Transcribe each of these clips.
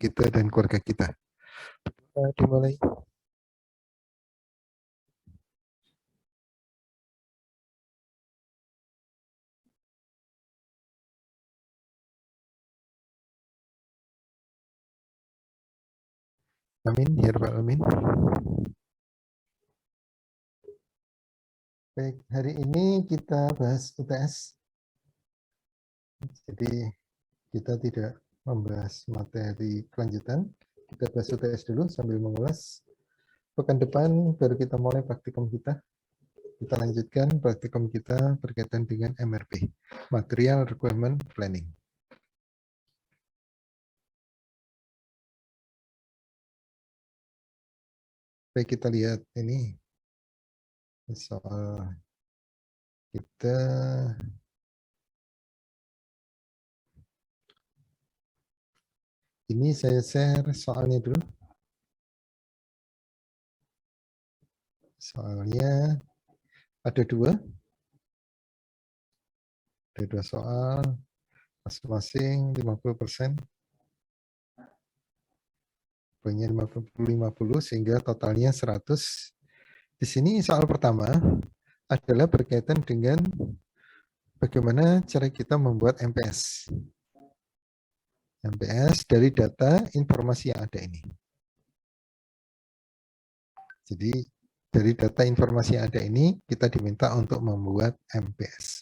kita dan keluarga kita. Dimulai. Amin, ya Rabbal Alamin. Baik, hari ini kita bahas UTS. Jadi kita tidak membahas materi kelanjutan. Kita bahas UTS dulu sambil mengulas. Pekan depan baru kita mulai praktikum kita. Kita lanjutkan praktikum kita berkaitan dengan MRP, Material Requirement Planning. Baik, kita lihat ini soal kita. Ini saya share soalnya dulu. Soalnya ada dua soal, masing-masing 50%. Poinnya 50 sehingga totalnya 100. Di sini soal pertama adalah berkaitan dengan bagaimana cara kita membuat MPS. MPS dari data informasi yang ada ini. Jadi dari data informasi yang ada ini kita diminta untuk membuat MPS.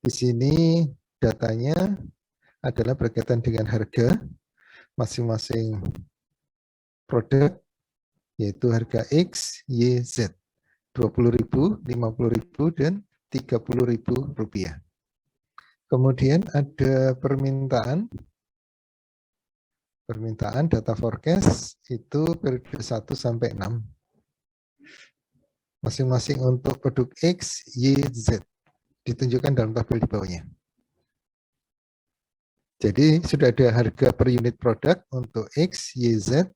Di sini datanya adalah berkaitan dengan harga masing-masing produk, yaitu harga X, Y, Z. 20.000, 50.000, dan 30.000 rupiah. Kemudian ada permintaan data forecast itu periode 1 sampai 6. Masing-masing untuk produk X, Y, Z. Ditunjukkan dalam tabel di bawahnya. Jadi sudah ada harga per unit produk untuk X, Y, Z.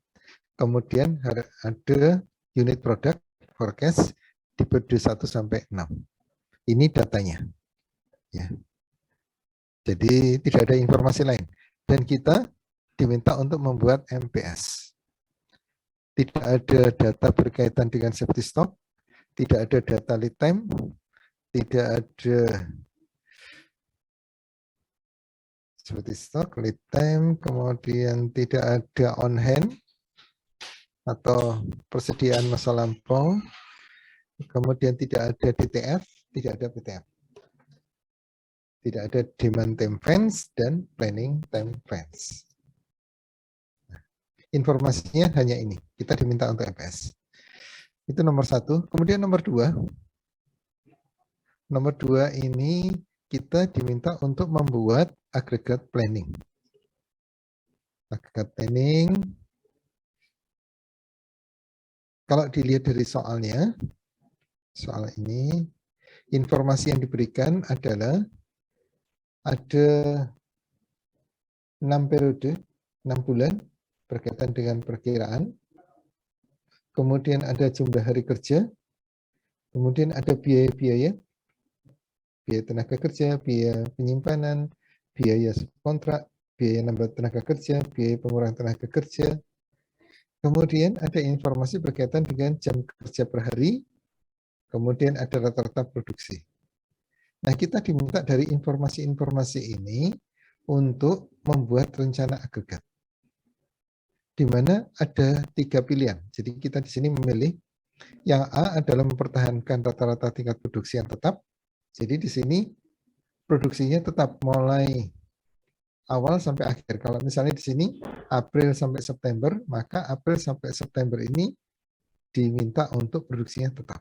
Kemudian ada unit produk forecast di periode 1 sampai 6. Ini datanya. Ya. Jadi tidak ada informasi lain. Dan kita diminta untuk membuat MPS. Tidak ada data berkaitan dengan safety stock, tidak ada data lead time, tidak ada safety stock, lead time, kemudian tidak ada on hand atau persediaan masa lampau, kemudian tidak ada DTF, tidak ada PTF. Tidak ada demand time fence dan planning time fence. Informasinya hanya ini. Kita diminta untuk MPS. Itu nomor 1. Kemudian nomor 2. Nomor 2 ini kita diminta untuk membuat agregat planning. Agregat planning. Kalau dilihat dari soalnya, soal ini, informasi yang diberikan adalah ada 6 periode, 6 bulan berkaitan dengan perkiraan. Kemudian ada jumlah hari kerja. Kemudian ada biaya-biaya. Biaya tenaga kerja, biaya penyimpanan, biaya kontrak, biaya nambah tenaga kerja, biaya pengurangan tenaga kerja. Kemudian ada informasi berkaitan dengan jam kerja per hari. Kemudian ada rata-rata produksi. Nah, kita diminta dari informasi-informasi ini untuk membuat rencana agregat. Di mana ada 3 pilihan. Jadi kita di sini memilih yang A adalah mempertahankan rata-rata tingkat produksi yang tetap. Jadi di sini produksinya tetap mulai awal sampai akhir. Kalau misalnya di sini April sampai September, maka April sampai September ini diminta untuk produksinya tetap.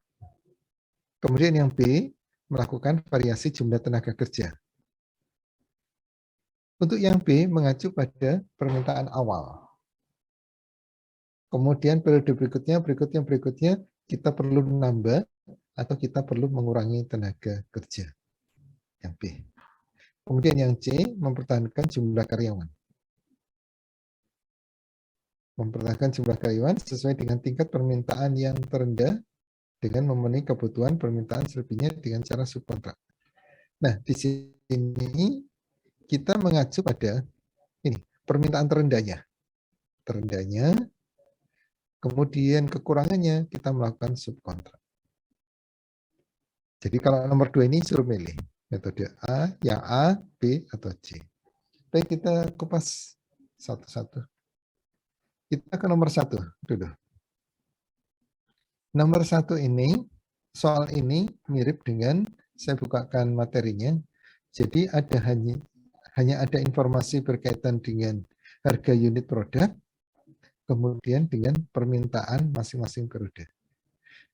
Kemudian yang B, melakukan variasi jumlah tenaga kerja. Untuk yang B mengacu pada permintaan awal. Kemudian periode berikutnya kita perlu menambah atau kita perlu mengurangi tenaga kerja. Yang B. Kemudian yang C, mempertahankan jumlah karyawan. Mempertahankan jumlah karyawan sesuai dengan tingkat permintaan yang terendah dengan memenuhi kebutuhan permintaan selebihnya dengan cara subkontrak. Nah, di sini kita mengacu pada ini permintaan terendahnya. terendahnya. Kemudian kekurangannya kita melakukan subkontrak. Jadi kalau nomor 2 ini suruh milih metode A, yang A, B, atau C. Baik, kita kupas satu-satu. Kita ke nomor 1 dulu. Nomor 1 ini, soal ini mirip dengan, saya bukakan materinya. Jadi ada hanya ada informasi berkaitan dengan harga unit produk, kemudian dengan permintaan masing-masing periode.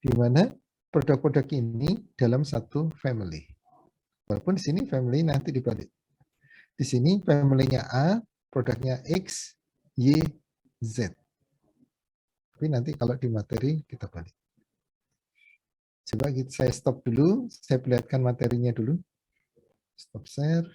Di mana produk-produk ini dalam satu family. Walaupun di sini family nanti dibalik. Di sini family-nya A, produknya X, Y, Z. Tapi nanti kalau di materi kita balik. Coba saya stop dulu, saya perlihatkan materinya dulu. Stop share.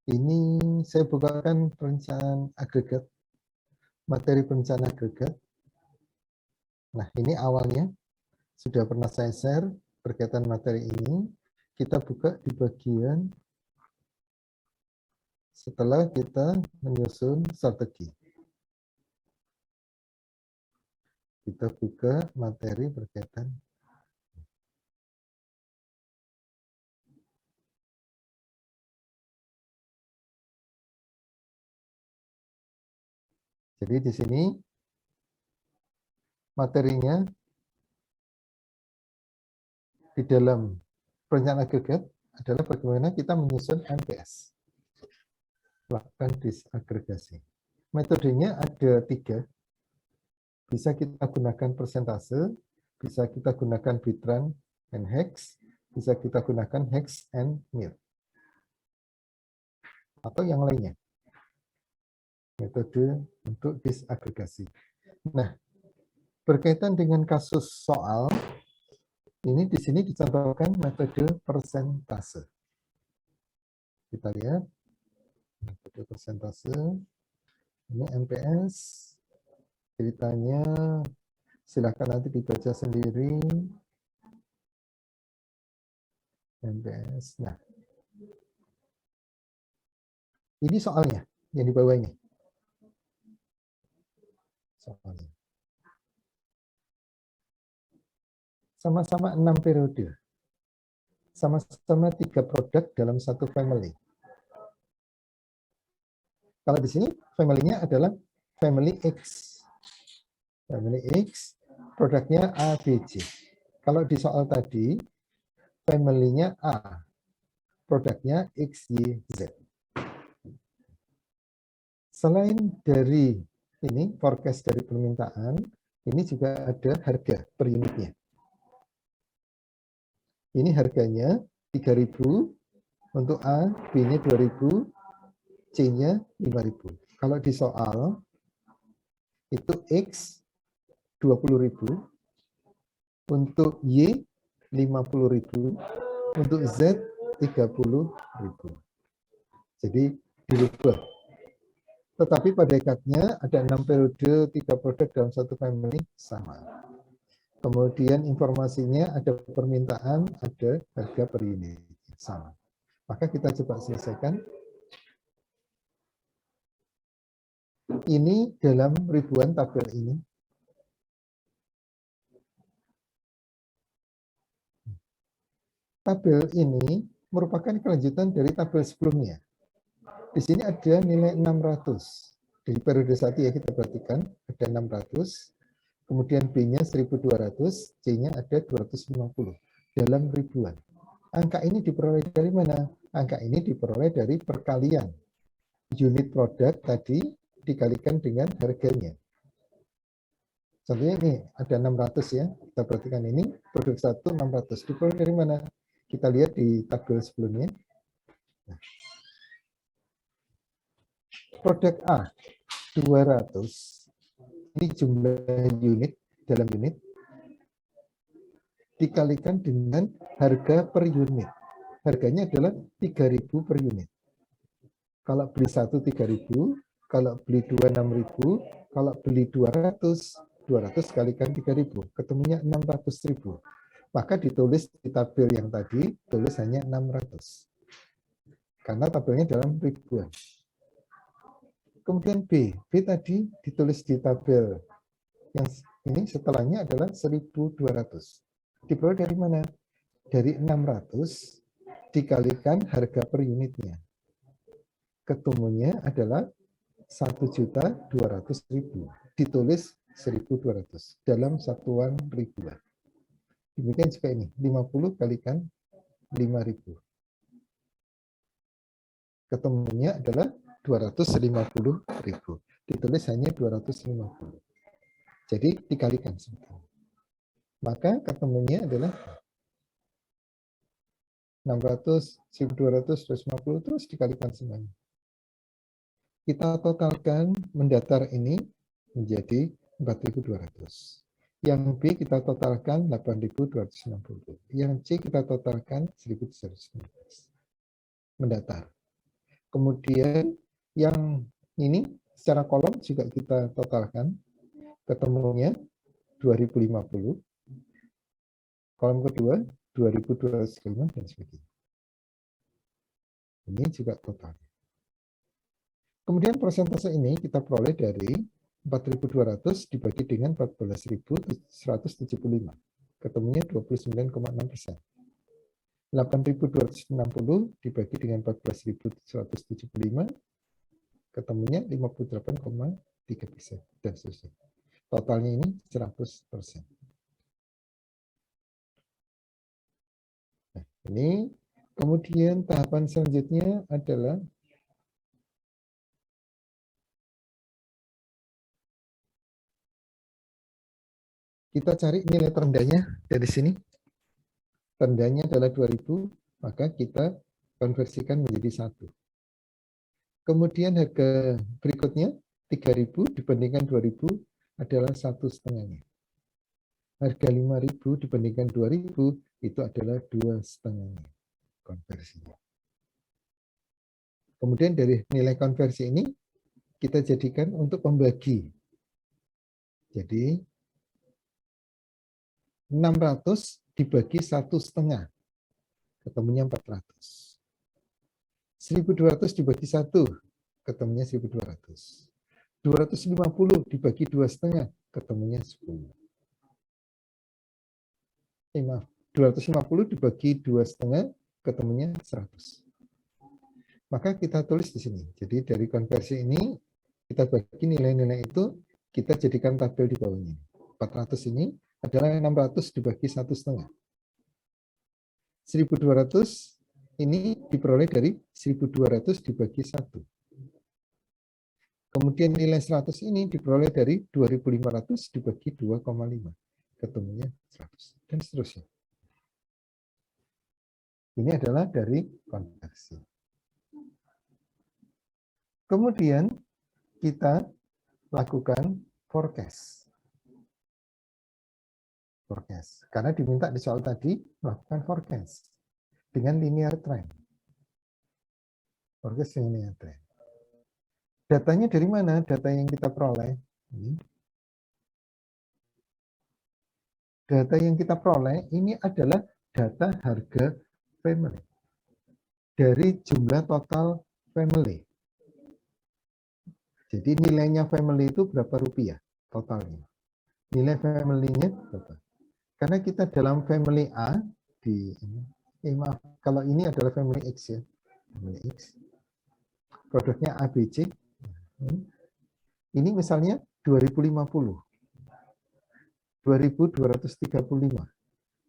Ini saya bukakan perencanaan agregat, materi perencanaan agregat. Nah, ini awalnya sudah pernah saya share berkaitan materi ini. Kita buka di bagian setelah kita menyusun strategi. Kita buka materi berkaitan. Jadi di sini materinya di dalam perencanaan agregat adalah bagaimana kita menyusun MPS. Lakukan disagregasi. Metodenya ada 3. Bisa kita gunakan persentase, bisa kita gunakan Bitran and hex, bisa kita gunakan hex and mir. Atau yang lainnya. Metode untuk disagregasi. Nah, berkaitan dengan kasus soal, ini di sini dicontohkan metode persentase. Kita lihat metode persentase. Ini MPS. Ceritanya silakan nanti dibaca sendiri. MPS. Nah, ini soalnya yang di bawah ini. Soalnya. Sama-sama 6 periode. Sama-sama 3 produk dalam satu family. Kalau di sini family-nya adalah family X. Family X, produknya A, B, C. Kalau di soal tadi, family-nya A, produknya X, Y, Z. Selain dari ini, forecast dari permintaan, ini juga ada harga per unitnya. Ini harganya 3.000 untuk A, B-nya 2.000, C-nya 5.000. Kalau di soal, itu X 20.000, untuk Y 50.000, untuk Z 30.000. Jadi dirubah. Tetapi pada hakikatnya ada 6 periode, 3 produk dalam satu family sama. Kemudian informasinya ada permintaan, ada harga per unit sama. Maka kita coba selesaikan. Ini dalam ribuan tabel ini. Tabel ini merupakan kelanjutan dari tabel sebelumnya. Di sini ada nilai 600. Di periode 1 ya kita perhatikan ada 600. Kemudian B-nya 1.200, C-nya ada 250 dalam ribuan. Angka ini diperoleh dari mana? Angka ini diperoleh dari perkalian unit produk tadi dikalikan dengan harganya. Contohnya ini ada 600 ya. Kita perhatikan ini produk 1 600. Diperoleh dari mana? Kita lihat di tabel sebelumnya. Nah. Produk A 200. Ini jumlah unit dalam unit dikalikan dengan harga per unit. harganya adalah 3.000 per unit. Kalau beli 1 3.000, kalau beli 2 6.000, kalau beli 200 kalikan 3.000, ketemunya 600.000. Maka ditulis di tabel yang tadi, tulis hanya 600. Karena tabelnya dalam ribuan. Kemudian B tadi ditulis di tabel yang ini setelahnya adalah 1.200. Diperoleh dari mana? Dari 600 dikalikan harga per unitnya. Ketemunya adalah 1.200.000. Ditulis 1.200 dalam satuan ribuan. Demikian juga ini, 50 kalikan 5.000. Ketemunya adalah 250.000. Ditulis hanya 250. Jadi dikalikan sebetulnya. Maka ketemunya adalah 600, 1.200, 250, terus dikalikan semuanya. Kita totalkan mendatar ini menjadi 4.200. Yang B kita totalkan 8.260. Yang C kita totalkan 1.319. Mendatar. Kemudian yang ini secara kolom juga kita totalkan. Ketemunya 2050. Kolom kedua 2205 dan sebagainya. Ini juga total. Kemudian persentase ini kita peroleh dari 4.200 dibagi dengan 14.175. Ketemunya 29,6%. 8.260 dibagi dengan 14.175. Ketemunya 58,3%. Dan seterusnya. Totalnya ini 100%. Nah, ini kemudian tahapan selanjutnya adalah kita cari nilai terendahnya dari sini. Terendahnya adalah 2.000, maka kita konversikan menjadi 1. Kemudian harga berikutnya 3.000 dibandingkan 2.000 adalah 1,5-nya. Harga 5.000 dibandingkan 2.000 itu adalah 2,5-nya konversinya. Kemudian dari nilai konversi ini kita jadikan untuk pembagi. Jadi 600 dibagi 1,5, ketemunya 400. 1.200 dibagi 1, ketemunya 1.200. 250 dibagi 2,5, ketemunya 10. 250 dibagi 2,5, ketemunya 100. Maka kita tulis di sini. Jadi dari konversi ini, kita bagi nilai-nilai itu, kita jadikan tabel di bawahnya. 400 ini adalah 600 dibagi 1,5. 1.200 ini diperoleh dari 1.200 dibagi 1. Kemudian nilai 100 ini diperoleh dari 2.500 dibagi 2,5. Ketemunya 100. Dan seterusnya. Ini adalah dari konversi. Kemudian kita lakukan forecast. Forecast. Karena diminta di soal tadi melakukan forecast dengan linear trend. Forecast dengan linear trend. Datanya dari mana? Data yang kita peroleh. Data yang kita peroleh ini adalah data harga family. Dari jumlah total family. Jadi nilainya family itu berapa rupiah totalnya. Nilai family-nya berapa? Karena kita dalam family A, maaf, kalau ini adalah family X ya. Family X. Produknya ABC. Ini misalnya 2050. 2.235.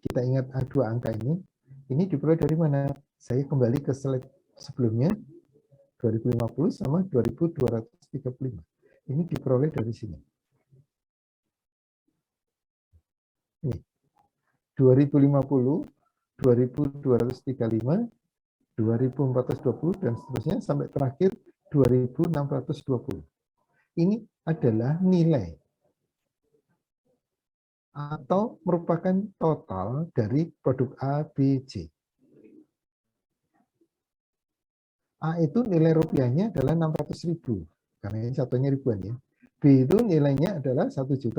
Kita ingat dua angka ini. Ini diperoleh dari mana? Saya kembali ke slide sebelumnya. 2050 sama 2.235. Ini diperoleh dari sini. Ini. 2050, 2.235, 2.420, dan seterusnya sampai terakhir 2.620. Ini adalah nilai atau merupakan total dari produk A, B, C. A itu nilai rupiahnya adalah 600.000 karena ini satunya ribuan ya. B itu nilainya adalah 1.200.000.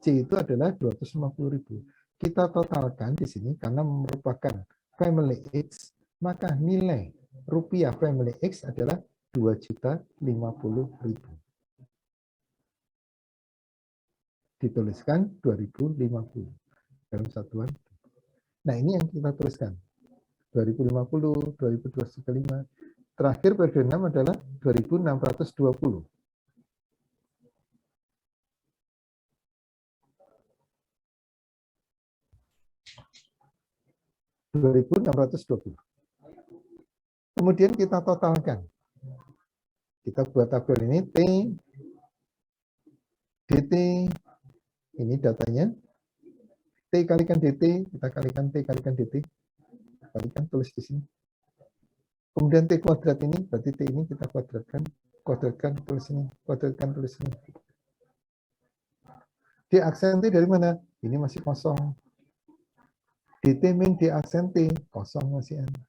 C itu adalah 250.000. Kita totalkan di sini karena merupakan family X, maka nilai rupiah family X adalah 2.050.000. Dituliskan 2050 dalam satuan. Nah, ini yang kita tuliskan. 2050, 2025. Terakhir periode 6 adalah 2620. Kemudian kita totalkan. Kita buat tabel ini T, DT, ini datanya. T kalikan DT, kita kalikan T kalikan DT. Kalikan, tulis di sini. Kemudian T kuadrat ini, berarti T ini kita kuadratkan, tulis ini, kuadratkan, tulis ini. D aksen T dari mana? Ini masih kosong. DT min D aksen T, kosong masih ada.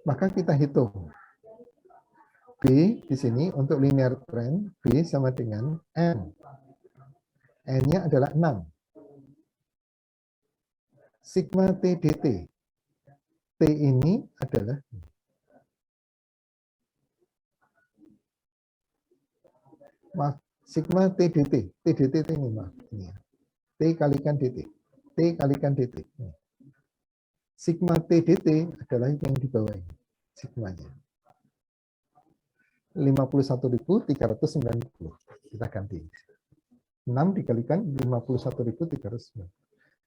Maka kita hitung. B di sini untuk linear trend, B sama dengan N. N-nya adalah 6. Sigma T dt. T ini adalah sigma T dt. T dt ini maaf. Ini. T kalikan dt. T kalikan dt. Sigma T dt adalah yang di bawah ini. Sigmanya. 51.390. Kita ganti. 6 dikalikan 51.390.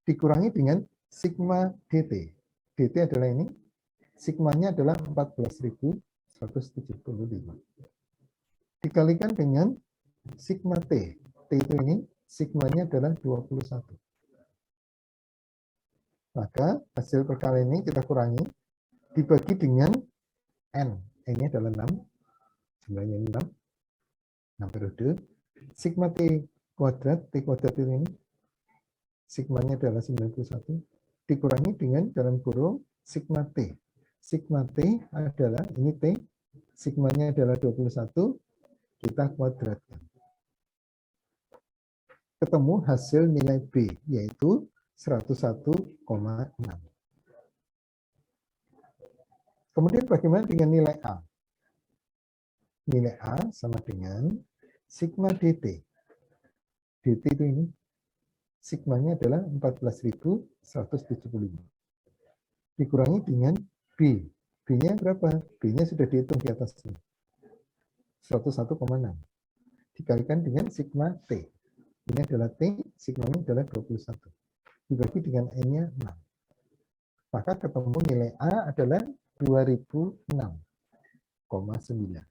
Dikurangi dengan sigma dt. Dt adalah ini. Sigmanya adalah 14.175. Dikalikan dengan sigma T. T itu ini, sigmanya adalah 21. Maka hasil perkalian ini kita kurangi, dibagi dengan N. N-nya adalah 6. Jumlahnya 6. 6 periode. Sigma T kuadrat ini, sigmanya adalah 91. Dikurangi dengan dalam kurung sigma T. Sigma T adalah, ini T, sigmanya adalah 21, kita kuadratkan. Ketemu hasil nilai B, yaitu 101,6. Kemudian bagaimana dengan nilai A? Nilai A sama dengan sigma DT. DT itu ini, sigmanya adalah 14.175. Dikurangi dengan B. B-nya berapa? B-nya sudah dihitung di atas ini. 101,6. Dikalikan dengan sigma T. Ini adalah T, sigmanya adalah 21. Dibagi dengan N-nya 6. Maka ketemu nilai A adalah 2006,9.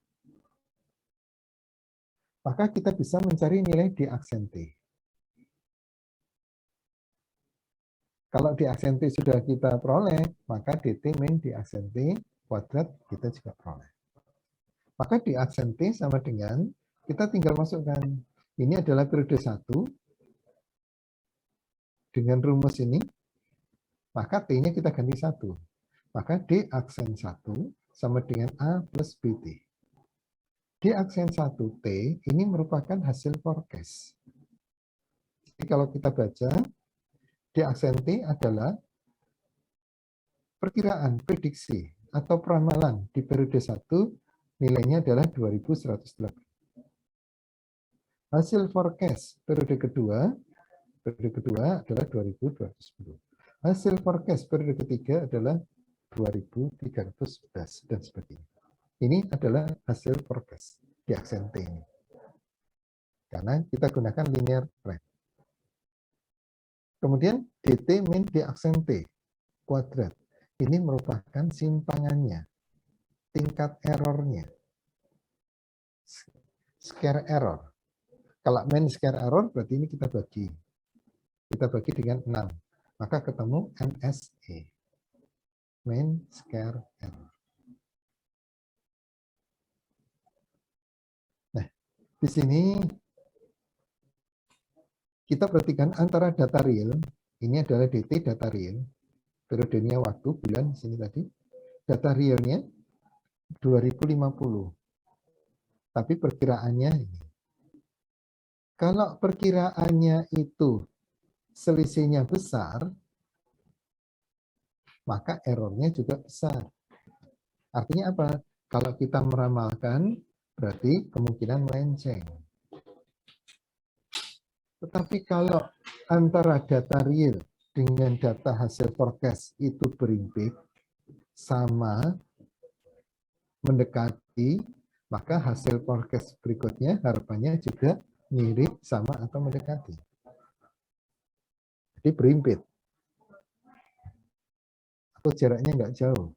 Maka kita bisa mencari nilai di aksen T. Kalau di aksen T sudah kita peroleh, maka DT min di aksen T kuadrat kita juga peroleh. Maka di aksen T sama dengan, kita tinggal masukkan. Ini adalah periode 1. Dengan rumus ini, maka T-nya kita ganti 1. Maka D aksen 1 sama dengan A plus BT. D aksen 1T ini merupakan hasil forecast. Jadi kalau kita baca, D aksen T adalah perkiraan, prediksi, atau peramalan di periode 1, nilainya adalah 2108. Hasil forecast periode kedua adalah 2210. Hasil forecast periode ketiga adalah 2311 dan sebagainya. Ini adalah hasil forecast di aksen T ini. Karena kita gunakan linear trend. Kemudian DT min D aksen T kuadrat. Ini merupakan simpangannya, tingkat errornya, scare error. Kalau mean scare error berarti ini kita bagi. Kita bagi dengan 6. Maka ketemu MSE. Mean scare error. Nah, di sini kita perhatikan antara data real, ini adalah DT data real, periodenya waktu, bulan, sini tadi, data realnya 2050. Tapi perkiraannya ini. Kalau perkiraannya itu selisihnya besar, maka errornya juga besar. Artinya apa? Kalau kita meramalkan, berarti kemungkinan melenceng. Tetapi kalau antara data real dengan data hasil forecast itu berimpit, sama, mendekati, maka hasil forecast berikutnya harapannya juga mirip, sama, atau mendekati. Jadi berimpit. Atau jaraknya nggak jauh.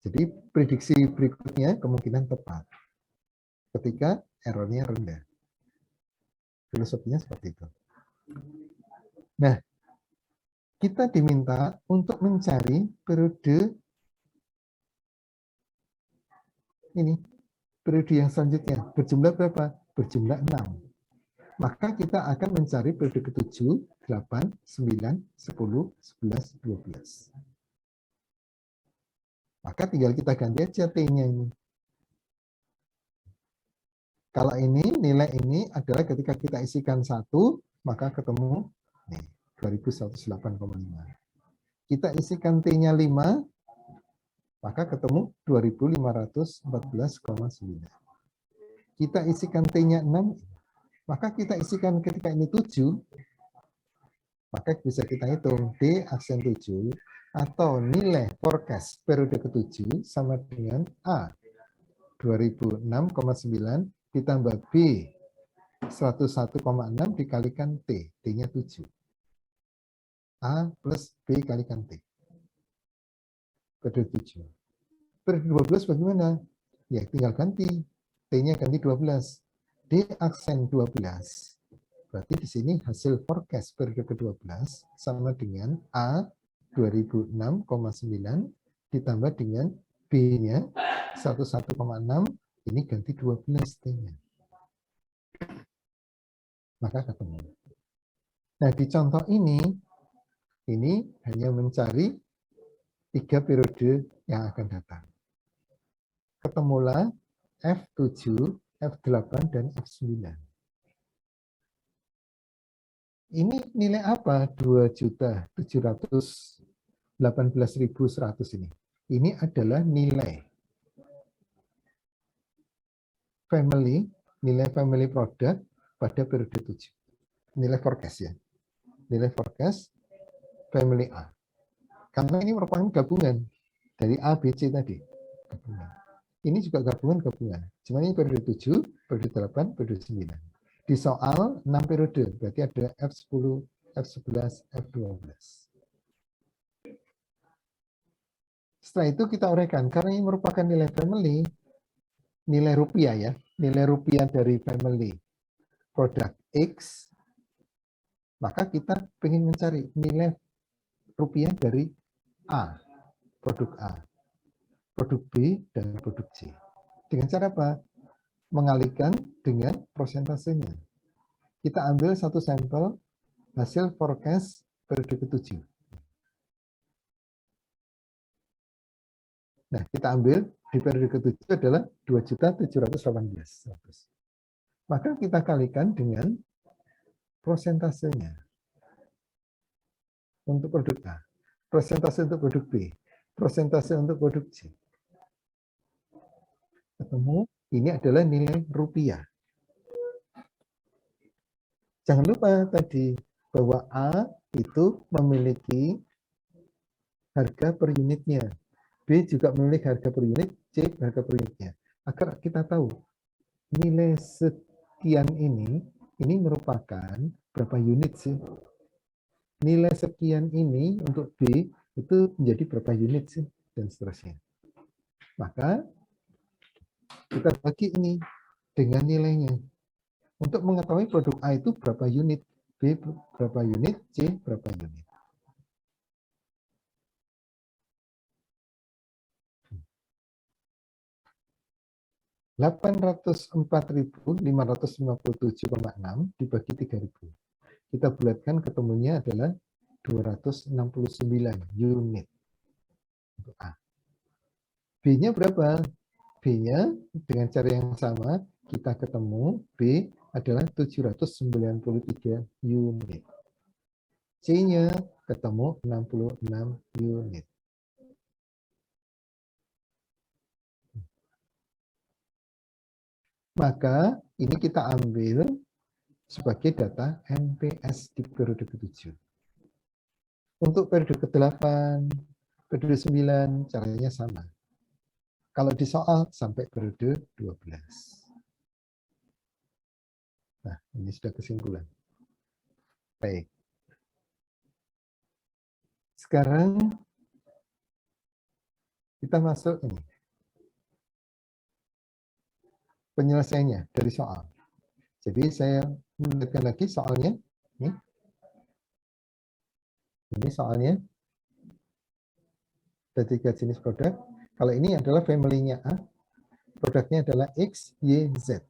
Jadi prediksi berikutnya kemungkinan tepat. Ketika errornya rendah. Filosofinya seperti itu. Nah, kita diminta untuk mencari periode ini, periode yang selanjutnya. Berjumlah berapa? Berjumlah 6. Maka kita akan mencari periode ke-7, 8, 9, 10, 11, 12. Maka tinggal kita ganti aja T-nya ini. Kalau ini, nilai ini adalah ketika kita isikan 1, maka ketemu nih, 2108,5. Kita isikan T-nya 5, maka ketemu 2514,9. Kita isikan T-nya 6, maka kita isikan ketika ini 7, maka bisa kita hitung D aksen 7 atau nilai forecast periode ke-7 sama dengan A 2006,9 ditambah B 101,6 dikalikan T, T-nya 7. A plus B kalikan T. Periode 7. Periode 12 bagaimana? Ya tinggal ganti. T-nya ganti 12. D aksen 12. Berarti di sini hasil forecast periode ke-12 sama dengan A 2006,9 ditambah dengan B-nya 101,6, ini ganti 12 T-nya. Maka ketemu. Nah, di contoh ini hanya mencari 3 periode yang akan datang. Ketemulah F7, F8, dan F9. Ini nilai apa? 2.718.100 ini. Ini adalah nilai family product pada periode 7. Nilai forecast ya. Nilai forecast family A. Karena ini merupakan gabungan dari A, B, C tadi. Gabungan. Ini juga gabungan. Cuma ini periode 7, periode 8, periode 9. Di soal 6 periode, berarti ada F10, F11, F12. Setelah itu kita uraikan, karena ini merupakan nilai family, nilai rupiah ya, nilai rupiah dari family produk X, maka kita ingin mencari nilai rupiah dari A, produk A, produk B, dan produk C. Dengan cara apa? Mengalihkan dengan prosentasenya. Kita ambil satu sampel hasil forecast periode ke-7. Nah, kita ambil di periode ke-7 adalah 2.718.100. Maka kita kalikan dengan prosentasenya untuk produk A, prosentase untuk produk B, prosentase untuk produk C. Ketemu, ini adalah nilai rupiah. Jangan lupa tadi bahwa A itu memiliki harga per unitnya. B juga memiliki harga per unit, C harga per unitnya. Agar kita tahu nilai sekian ini merupakan berapa unit sih? Nilai sekian ini untuk B itu menjadi berapa unit sih? Dan seterusnya. Maka kita bagi ini dengan nilainya. Untuk mengetahui produk A itu berapa unit, B berapa unit, C berapa unit. (804.557,6) dibagi 3.000. Kita bulatkan ketemunya adalah 269 unit untuk A. B-nya berapa? B-nya dengan cara yang sama, kita ketemu B adalah 793 unit. C-nya ketemu 66 unit. Maka ini kita ambil sebagai data MPS di periode ke-7. Untuk periode ke-8, periode 9, caranya sama. Kalau di soal sampai periode 12. Nah, ini sudah kesimpulan. Baik. Sekarang kita masuk ini. Penyelesaiannya dari soal. Jadi saya menunjukkan lagi soalnya. Ini soalnya. Ada 3 jenis produk. Kalau ini adalah family-nya A. Produknya adalah X, Y, Z.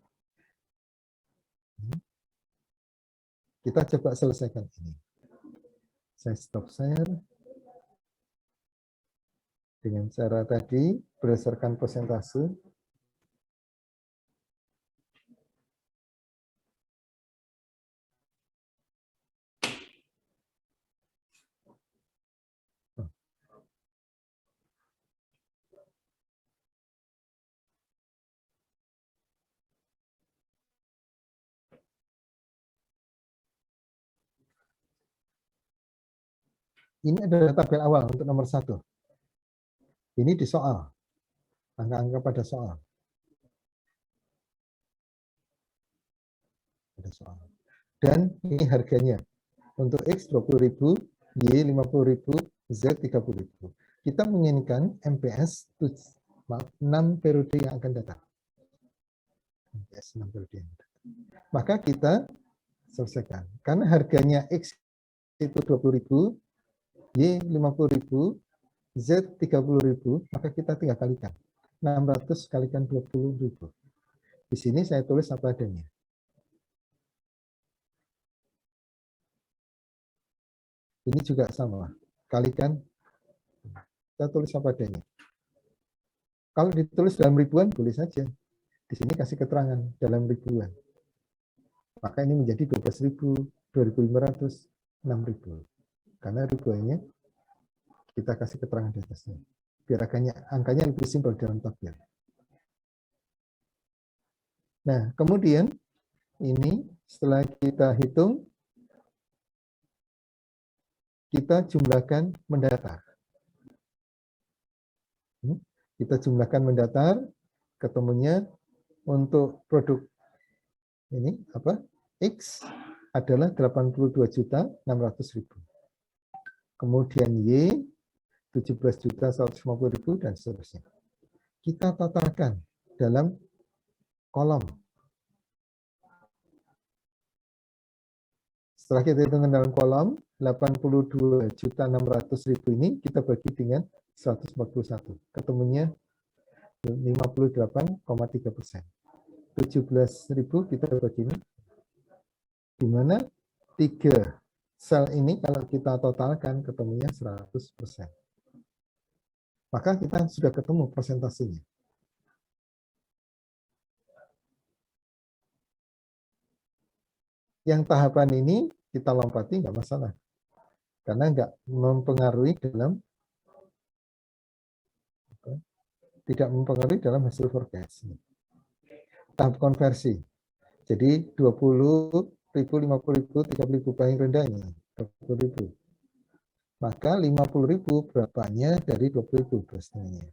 Kita coba selesaikan ini. Saya stop share. Dengan cara tadi, berdasarkan persentase. Ini adalah tabel awal untuk nomor 1. Ini di soal. Angka-angka pada soal. Dan ini harganya. Untuk X 20.000, Y 50.000, Z 30.000. Kita menginginkan MPS 6 periode yang akan datang. MPS 6 periode yang datang. Maka kita selesaikan. Karena harganya X itu 20.000, Y 50.000, Z 30.000, maka kita tinggal kalikan. 600 kalikan 20.000. Di sini saya tulis apa adanya. Ini juga sama. Kalikan, kita tulis apa adanya. Kalau ditulis dalam ribuan, boleh saja. Di sini kasih keterangan dalam ribuan. Maka ini menjadi 12.000, 2.500, 6.000. Karena ribuannya kita kasih keterangan di atasnya. Biar angkanya lebih simpel dalam tabel. Nah, kemudian ini setelah kita hitung, kita jumlahkan mendatar. Kita jumlahkan mendatar, ketemunya untuk produk ini apa? X adalah 82.600.000. Kemudian Y 17.150.000 dan seterusnya. Kita totalkan dalam kolom. Setelah kita hitung dalam kolom, 82.600.000 ini kita bagi dengan 141. Ketemunya 58,3%. 17.000 kita bagi ini. Di mana 3 sel ini kalau kita totalkan ketemunya 100%. Maka kita sudah ketemu persentasenya. Yang tahapan ini kita lompati nggak masalah. Karena nggak mempengaruhi tidak mempengaruhi dalam hasil forecast. Tahap konversi. Jadi 20.000, 50.000, 30.000 paling rendahnya 20.000. Maka 50.000 berapanya dari 20.000 pastinya.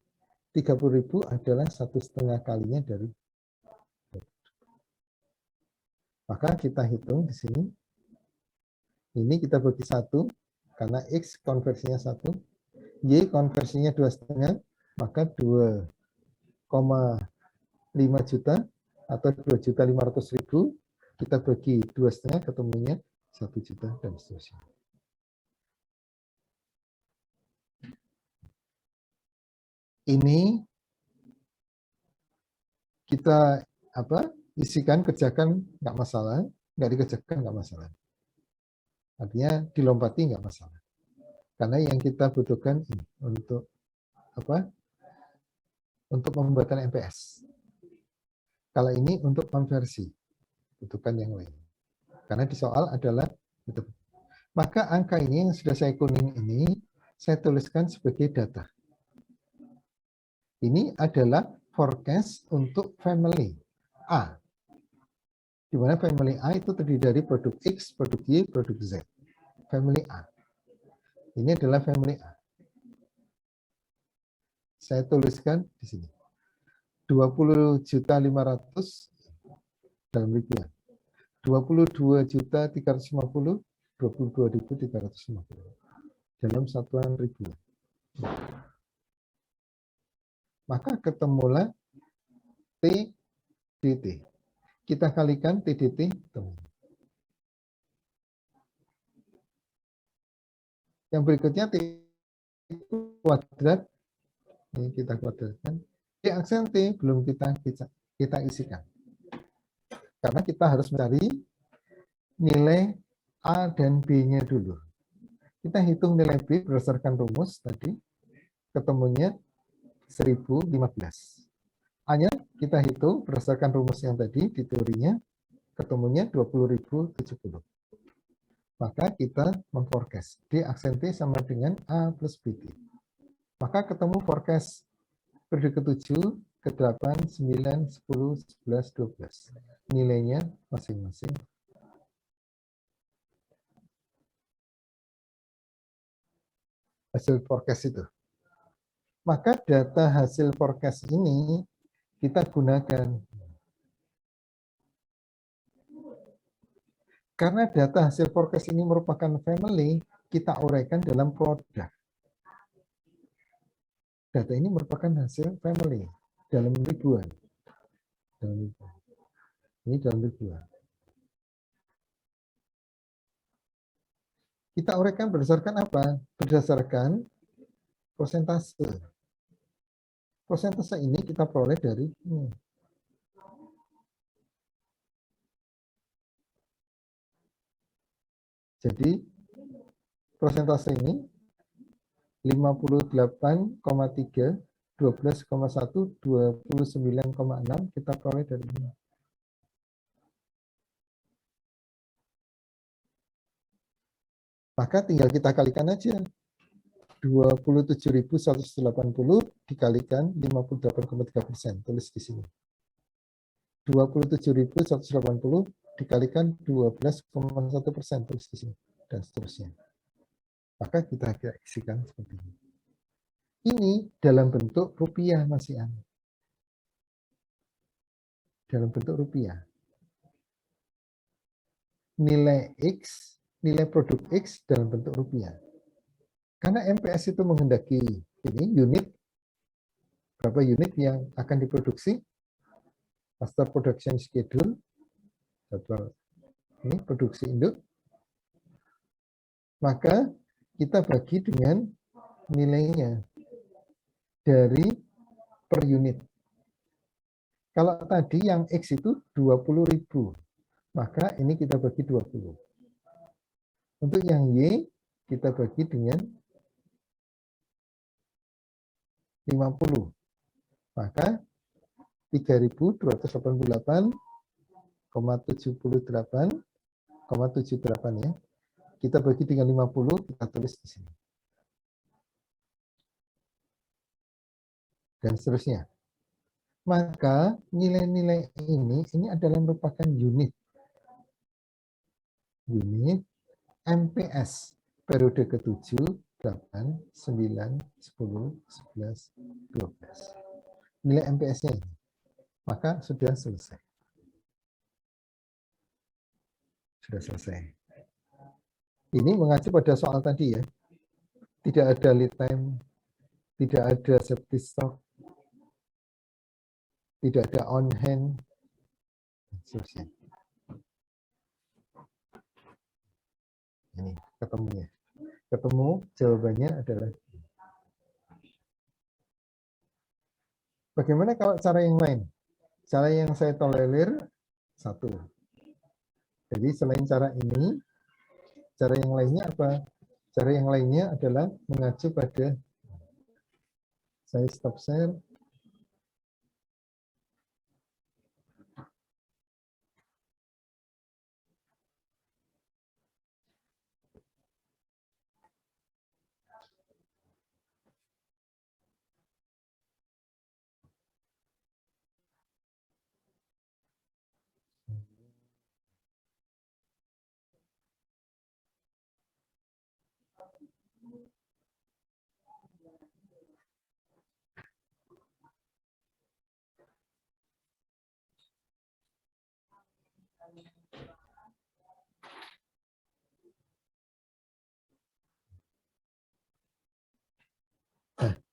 30.000 adalah 1,5 kalinya dari. Maka kita hitung di sini. Ini kita bagi 1 karena X konversinya 1, Y konversinya 2,5, maka 2,5 juta atau 2.500.000 kita bagi 2,5 ketemunya 1 juta dan seterusnya. Ini kita isikan, kerjakan nggak masalah, nggak dikerjakan nggak masalah. Artinya dilompati nggak masalah. Karena yang kita butuhkan ini untuk untuk pembuatan MPS. Kalau ini untuk konversi, butuhkan yang lain. Karena di soal adalah itu. Maka angka ini yang sudah saya kuning ini, saya tuliskan sebagai data. Ini adalah forecast untuk family A. Di mana family A itu terdiri dari produk X, produk Y, produk Z. Family A. Ini adalah family A. Saya tuliskan di sini. 20.500.000 dalam ribuan. 22.350, 22.350 dalam satuan ribuan. Maka ketemulah TDT. Kita kalikan TDT. Yang berikutnya T kuadrat. Ini kita kuadratkan. Di aksen T belum kita isikan. Karena kita harus mencari nilai A dan B-nya dulu. Kita hitung nilai B berdasarkan rumus tadi. Ketemunya 1015. A-nya kita hitung berdasarkan rumus yang tadi di teorinya. Ketemunya 20.070. Maka kita memforecast. D aksen T sama dengan A plus BT. Maka ketemu forecast periode ke-7, ke-8, 9, 10, 11, 12. Nilainya masing-masing. Hasil forecast itu. Maka data hasil forecast ini kita gunakan. Karena data hasil forecast ini merupakan family, kita uraikan dalam produk. Data ini merupakan hasil family dalam ribuan. Ini dalam ribuan. Kita uraikan berdasarkan apa? Berdasarkan persentase. Persentase ini kita peroleh dari ini. Jadi persentase ini 58,3, 12,1, 29,6 kita peroleh dari ini. Maka tinggal kita kalikan aja. 27.180 dikalikan 58,3%. Tulis di sini. 27.180 dikalikan 12,1%. Tulis di sini. Dan seterusnya. Maka kita isikan seperti ini. Ini dalam bentuk rupiah masih ada. Dalam bentuk rupiah. Nilai X, nilai produk X dalam bentuk rupiah. Karena MPS itu menghendaki ini unit, berapa unit yang akan diproduksi, master production schedule, jadwal ini produksi induk, maka kita bagi dengan nilainya dari per unit. Kalau tadi yang X itu 20.000, maka ini kita bagi 20. Untuk yang Y, kita bagi dengan 50. Maka 3.288,78,78 ya. Kita bagi dengan 50, kita tulis di sini. Dan seterusnya. Maka nilai-nilai ini adalah merupakan unit. Unit MPS periode ke-7, 8, 9, 10, 11, 12. Nilai MPS-nya ini. Maka sudah selesai. Sudah selesai. Ini mengacu pada soal tadi ya. Tidak ada lead time, tidak ada safety stock, tidak ada on hand. Selesai. Ini ketemunya. Ketemu jawabannya adalah. Bagaimana kalau cara yang lain? Cara yang saya tolerir, satu. Jadi selain cara ini, cara yang lainnya apa? Cara yang lainnya adalah mengacu pada, saya stop share,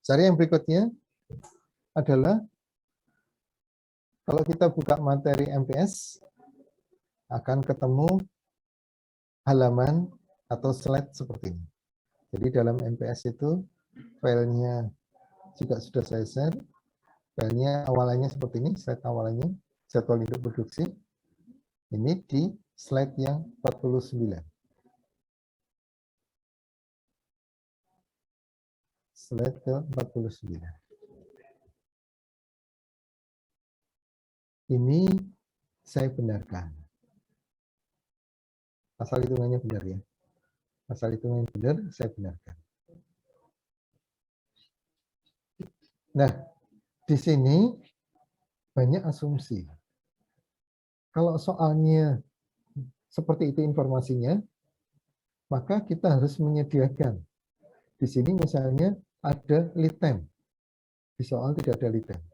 Cara yang berikutnya adalah kalau kita buka materi MPS, akan ketemu halaman atau slide seperti ini. Jadi dalam MPS itu filenya juga sudah saya share. Filenya awalannya seperti ini, slide awalannya, jadwal induk produksi. Ini di slide yang 49. Slide ke 49. Ini saya benarkan. Asal hitungannya benar ya. Asal hitungannya benar, saya benarkan. Nah, di sini banyak asumsi. Kalau soalnya seperti itu informasinya, maka kita harus menyediakan. Di sini misalnya ada lead time. Di soal tidak ada lead time.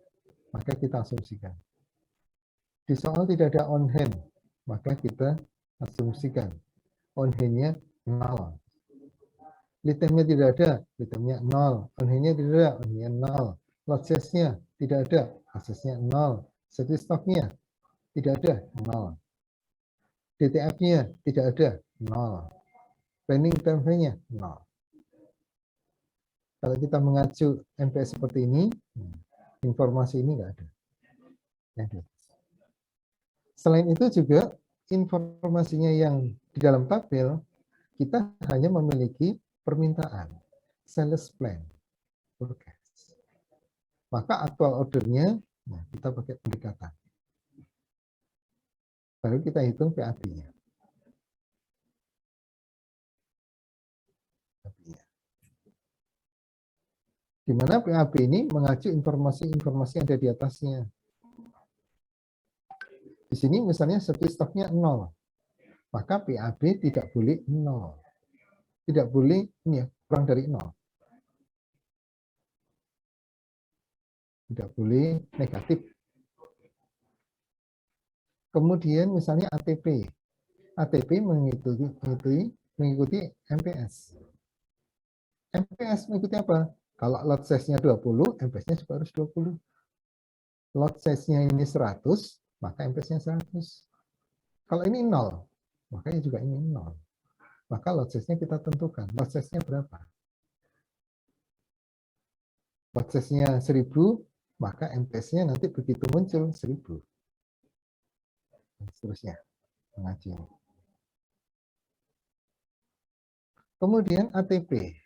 Maka kita asumsikan. Di soal tidak ada on hand, maka kita asumsikan on hand-nya 0. Lead time-nya tidak ada, lead time-nya 0. On hand-nya tidak ada, on hand-nya 0. Lot size-nya tidak ada, aksesnya 0. Safety stock-nya tidak ada, 0. DTF-nya tidak ada, 0. Planning time frame-nya 0. Kalau kita mengacu MPS seperti ini, informasi ini nggak ada. Selain itu juga informasinya yang di dalam tabel, kita hanya memiliki permintaan, sales plan, forecast. Maka aktual ordernya, kita pakai pendekatan. Baru kita hitung PAB-nya. Di mana PAB ini mengacu informasi-informasi yang ada di atasnya. Di sini misalnya safety stock-nya 0. Maka PAB tidak boleh 0. Tidak boleh ini ya, kurang dari 0. Tidak boleh negatif. Kemudian misalnya ATP. ATP mengikuti MPS. MPS mengikuti apa? Kalau lot size-nya 20, MPS-nya juga harus 20. Lot size-nya ini 100, maka MPS-nya 100. Kalau ini 0, makanya juga ini 0. Maka lot size-nya kita tentukan. Lot size-nya berapa? Lot size-nya 1000, maka MPS-nya nanti begitu muncul 1000. Dan seterusnya. Mengaji. Kemudian ATP.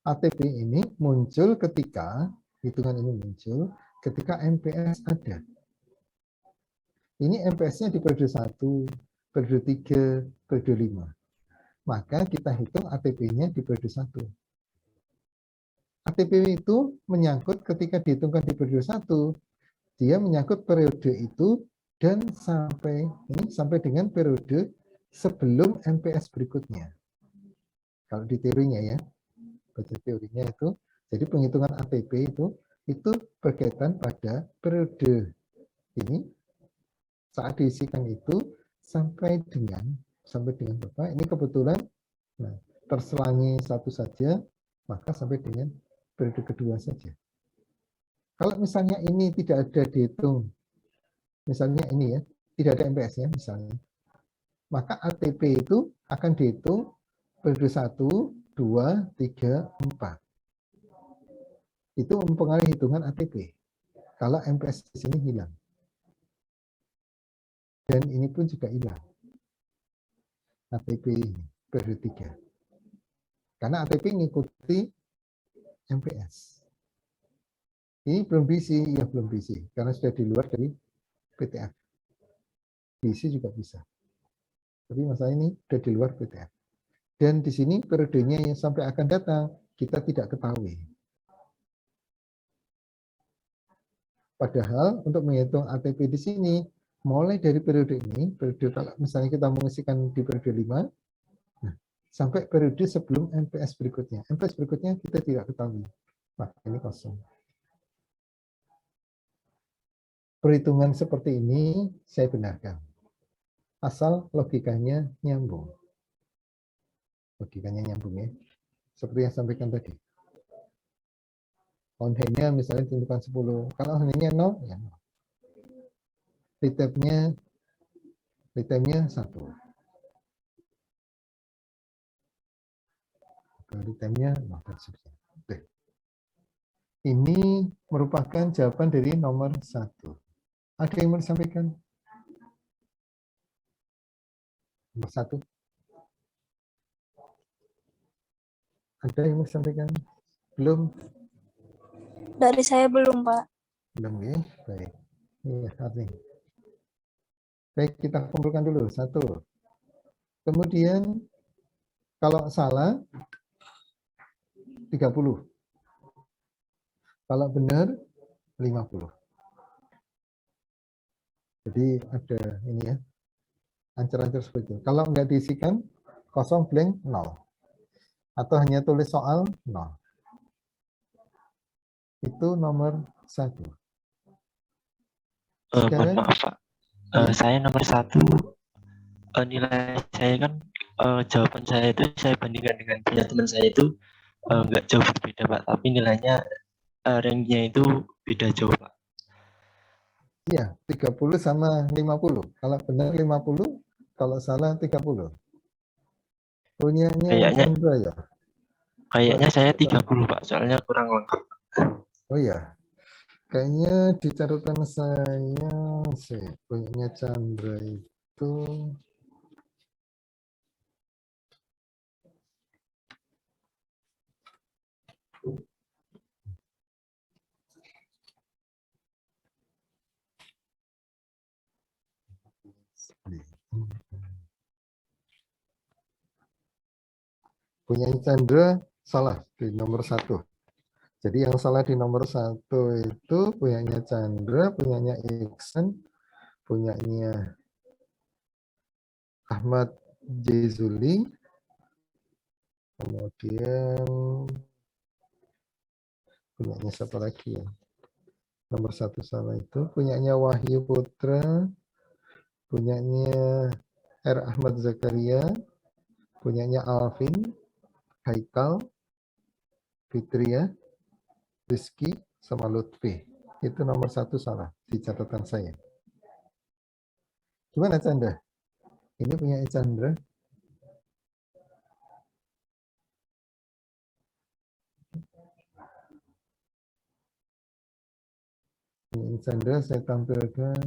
ATP ini muncul ketika, hitungan ini muncul ketika MPS ada. Ini MPS-nya di periode 1, periode 3, periode 5. Maka kita hitung ATP-nya di periode 1. ATP itu menyangkut ketika dihitungkan di periode 1, dia menyangkut periode itu dan sampai dengan periode sebelum MPS berikutnya. Kalau di teorinya ya, baca teorinya itu, jadi penghitungan ATP itu berkaitan pada periode ini saat diisikan itu sampai dengan berapa? Ini kebetulan terselangi satu saja, maka sampai dengan periode kedua saja. Kalau misalnya ini tidak ada dihitung, misalnya ini ya, tidak ada MPS-nya misalnya, maka ATP itu akan dihitung periode 1, 2, 3, 4. Itu mempengaruhi hitungan ATP. Kalau MPS di sini hilang. Dan ini pun juga hilang. ATP periode 3. Karena ATP mengikuti MPS. Ini belum BC, ya belum BC. Karena sudah di luar dari PTF. BC juga bisa. Tapi masalah ini sudah di luar PTF. Dan di sini periodenya yang sampai akan datang, kita tidak ketahui. Padahal untuk menghitung ATP di sini, mulai dari periode ini, periode kalau misalnya kita mengisikan di periode 5, sampai periode sebelum MPS berikutnya. MPS berikutnya kita tidak ketahui. Maka ini kosong. Perhitungan seperti ini saya benarkan. Asal logikanya nyambung. Logikanya nyambung ya. Seperti yang sampaikan tadi. On hand-nya misalnya ditentukan 10. Kalau on hand-nya 0, ya 0. Retemnya 1. Retemnya 0. Oke. Ini merupakan jawaban dari nomor 1. Ada yang mau disampaikan? Nomor 1. Ada yang mau disampaikan? Belum? Dari saya belum, Pak. Belum ya? Baik. Iya, artinya. Baik, kita kumpulkan dulu. 1. Kemudian kalau salah 30. Kalau benar 50. Jadi ada ini ya. Ancer-ancer seperti itu. Kalau nggak diisikan, kosong blank 0. Atau hanya tulis soal 0. Itu nomor 1. Mohon maaf Pak, Ya. saya nomor 1, nilai saya kan jawaban saya itu saya bandingkan dengan punya teman saya itu nggak jauh berbeda Pak, tapi nilainya range-nya itu beda jauh Pak. Iya, 30 sama 50. Kalau benar 50, kalau salah 30. Punyanya Chandra ya? Kayaknya saya 30 Pak, soalnya kurang lengkap. Oh ya, kayaknya di catatan saya sih punyanya Chandra itu punya Chandra salah di nomor 1. Jadi yang salah di nomor 1 itu punyanya Chandra, punyanya Iksan, punyanya Ahmad Jezuli, kemudian punyanya siapa lagi ya? Nomor 1 salah itu punyanya Wahyu Putra, punyanya R. Ahmad Zakaria, punyanya Alvin, Haikal, Fitria, Rizky, sama Lutfi. Itu nomor 1 salah di catatan saya. Gimana Chandra? Ini punya Chandra. Ini Chandra saya tampilkan.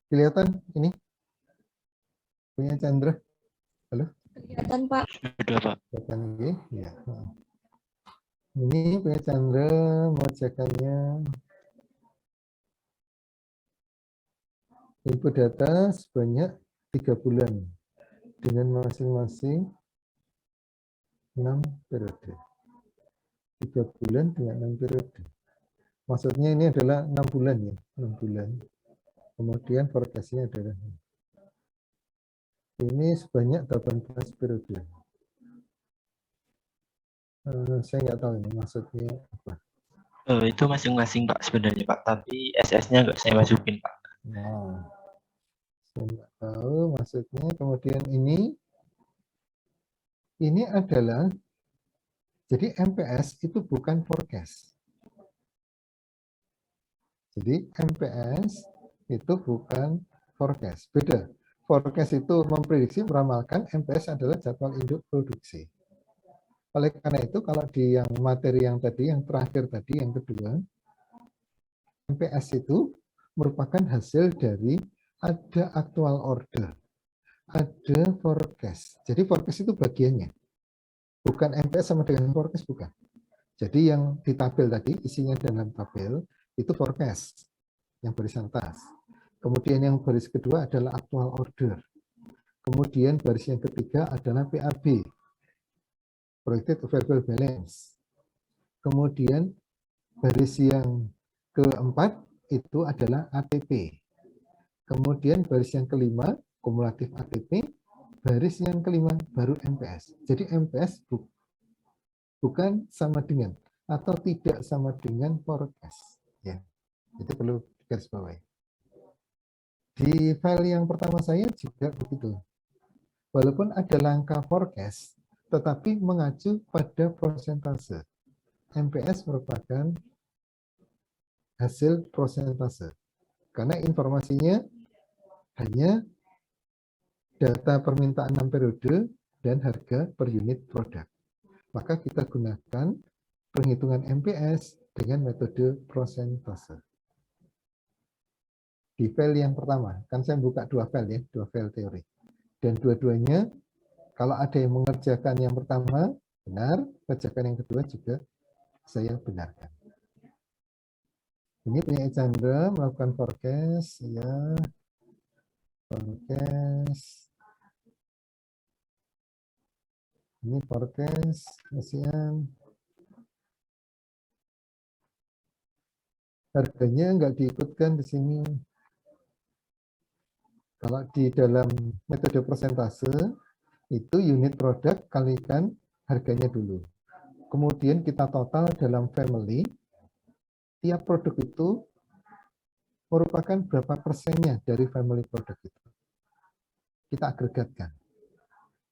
Kelihatan ini? Punya Chandra? Halo? Kelihatan, Pak. Sudah Pak. Kelihatan ini? Ya. Ini punya Chandra, mau cekannya. Input data sebanyak 3 bulan dengan masing-masing 6 periode. 3 bulan dengan 6 periode. Maksudnya ini adalah 6 bulan ya, 6 bulan. Kemudian forecast-nya adalah ini sebanyak 18 periode. Saya nggak tahu ini maksudnya apa. Itu masing-masing Pak sebenarnya Pak, tapi SS-nya nggak saya masukin Pak. Nah, saya nggak tahu maksudnya. Kemudian ini adalah, jadi MPS itu bukan forecast. Jadi MPS itu bukan forecast. Beda. Forecast itu memprediksi, meramalkan. MPS adalah jadwal induk produksi. Oleh karena itu, kalau di yang materi yang tadi, yang terakhir tadi, yang kedua, MPS itu merupakan hasil dari ada actual order, ada forecast. Jadi forecast itu bagiannya. Bukan MPS sama dengan forecast, bukan. Jadi yang di tabel tadi, isinya dalam tabel, itu forecast, yang barisan atas. Kemudian yang baris kedua adalah actual order. Kemudian baris yang ketiga adalah PAB, Projected Available Balance. Kemudian baris yang keempat itu adalah ATP. Kemudian baris yang kelima, kumulatif ATP. Baris yang kelima baru MPS. Jadi MPS bukan sama dengan atau tidak sama dengan forecast. Ya, itu perlu digarisbawahi. Di file yang pertama saya juga begitu. Walaupun ada langkah forecast, tetapi mengacu pada persentase. MPS merupakan hasil persentase. Karena informasinya hanya data permintaan 6 periode dan harga per unit produk. Maka kita gunakan penghitungan MPS dengan metode persentase. Di file yang pertama, kan saya buka dua file ya, dua file teori. Dan dua-duanya, kalau ada yang mengerjakan yang pertama, benar, kerjakan yang kedua juga saya benarkan. Ini punya Chandra melakukan forecast, ya, forecast. Ini forecast, ASEAN. Harganya nggak diikutkan di sini. Kalau di dalam metode persentase, itu unit produk kalikan harganya dulu. Kemudian kita total dalam family, tiap produk itu merupakan berapa persennya dari family produk itu. Kita agregatkan.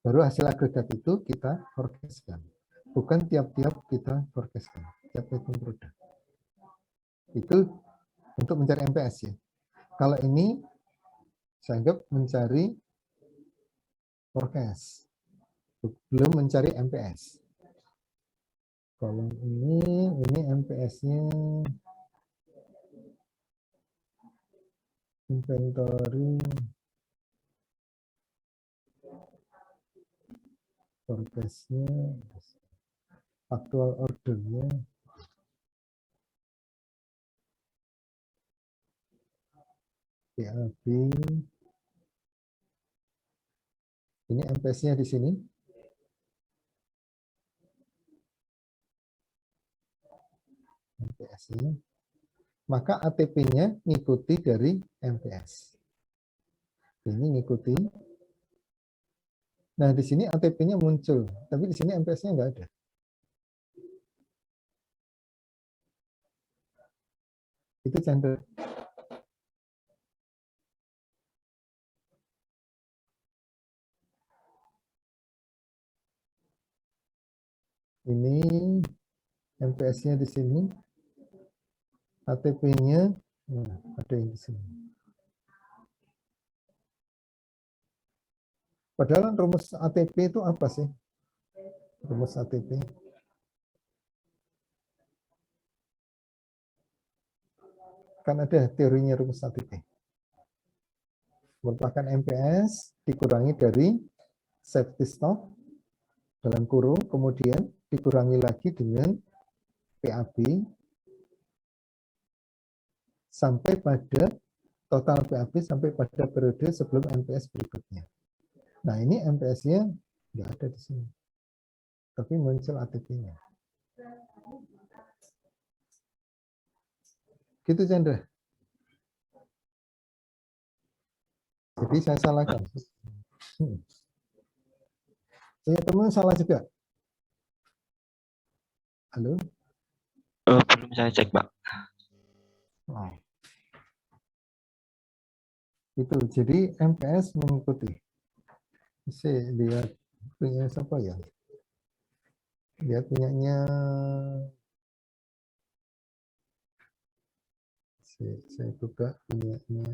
Baru hasil agregat itu kita forecastkan. Bukan tiap-tiap kita forecastkan, tiap-tiap produk. Itu untuk mencari MPS ya. Kalau ini saya anggap mencari forecast, belum mencari MPS. Kalau ini MPS-nya inventory, forecast-nya, aktual ordernya, PAB. Ini MPS-nya di sini. MPS-nya. Maka ATP-nya ngikuti dari MPS. Ini ngikuti. Nah, di sini ATP-nya muncul, tapi di sini MPS-nya nggak ada. Itu Chandra. Ini MPS-nya di sini. ATP-nya ada yang di sini. Padahal rumus ATP itu apa sih? Rumus ATP. Kan ada teorinya rumus ATP. Merupakan MPS dikurangi dari safety stock dalam kurung, kemudian dikurangi lagi dengan PAB sampai pada total PAB sampai pada periode sebelum MPS berikutnya. Nah, ini MPS-nya nggak ada di sini. Tapi muncul ATP-nya. Gitu, Chandra. Jadi saya salahkan. Saya teman salah juga. Halo? Belum saya cek, Pak. Oh. Itu, jadi MPS mengikuti. Saya lihat punya siapa ya? Lihat punyanya. Saya buka punyanya.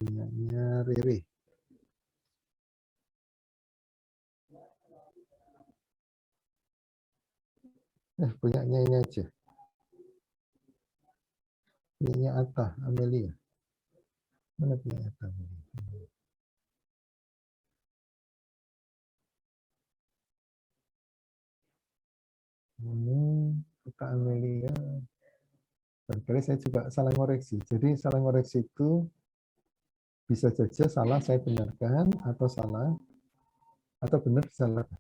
Punyanya Riri. Punyanya ini aja. Punyanya Atta, Amelia. Mana punya Atta, Amelia? Atta, Amelia. Barangkali saya juga salah ngoreksi. Jadi salah ngoreksi itu bisa saja salah saya benarkan atau salah atau benar disalahkan.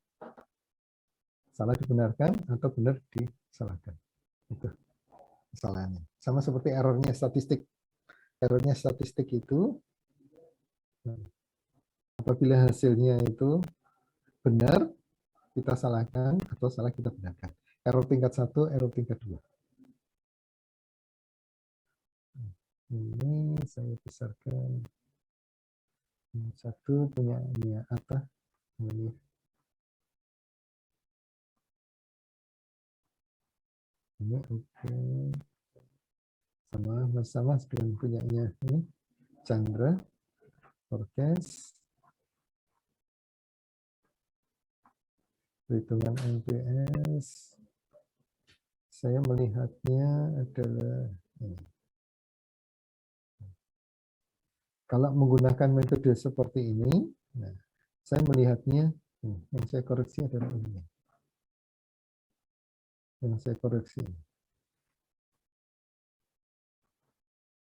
Salah dibenarkan atau benar disalahkan. Itu kesalahannya. Sama seperti errornya statistik. Errornya statistik itu, apabila hasilnya itu benar, kita salahkan, atau salah kita benarkan. Error tingkat 1, error tingkat 2. Ini saya besarkan. Satu punya Atta. Ini oke. Sama dengan punyanya ini Chandra. Forecast. Perhitungan MPS. Saya melihatnya adalah ini. Kalau menggunakan metode seperti ini, nah, saya melihatnya, yang saya koreksi adalah ini. Yang saya koreksi.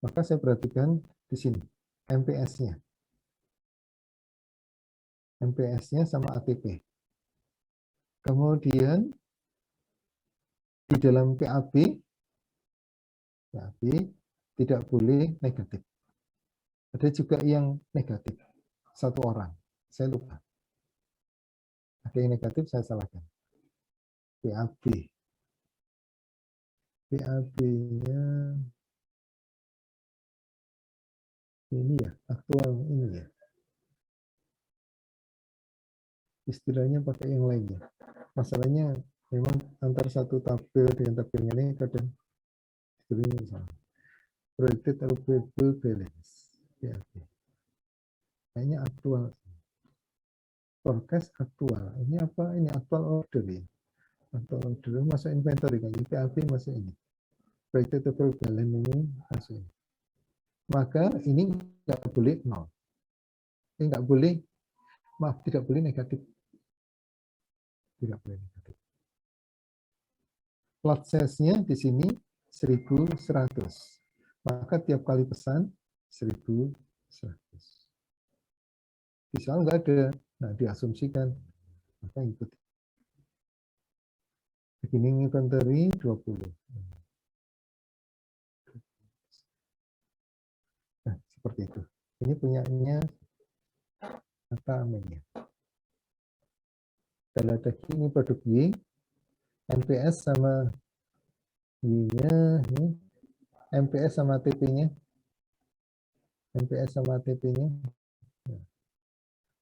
Maka saya perhatikan di sini, MPS-nya. MPS-nya sama ATP. Kemudian, di dalam PAB tidak boleh negatif. Ada juga yang negatif. Satu orang. Saya lupa. Ada yang negatif, saya salahkan. PAB. PAB-nya ini ya, aktual ini ya. Istilahnya pakai yang lainnya. Masalahnya memang antar satu tabel dengan tabelnya ini kadang istilahnya sama. Projected available balance. PAB. Kayaknya aktual. Forecast aktual. Ini apa? Ini aktual order ya. Aktual order masuk inventory kan. PAB masuk ini. Projected available balance ini masuk ini. Maka ini nggak boleh nol. Ini nggak boleh, maaf, tidak boleh negatif. Tidak boleh negatif. Plot size-nya di sini 1100. Maka tiap kali pesan 1100. Bisa nggak ada, nah diasumsikan, maka ikuti. Beginning inventory 20. Nah, seperti itu. Ini punyanya apa namanya? Kalau tadi ini produk Y, NPS sama Y-nya, MPS sama TP-nya, MPS sama ATP-nya.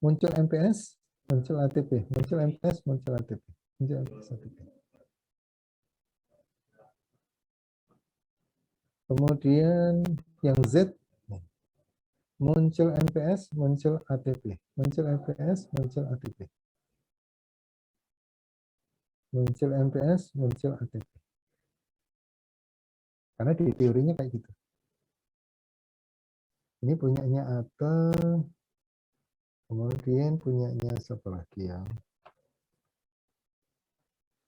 Muncul MPS, muncul ATP, muncul MPS, muncul ATP, muncul MPS, ATP. Kemudian yang Z, muncul MPS, muncul ATP, muncul MPS, muncul ATP, muncul MPS, muncul ATP. Karena di teorinya kayak gitu. Ini punyanya Atta, kemudian punyanya siapa lagi ya?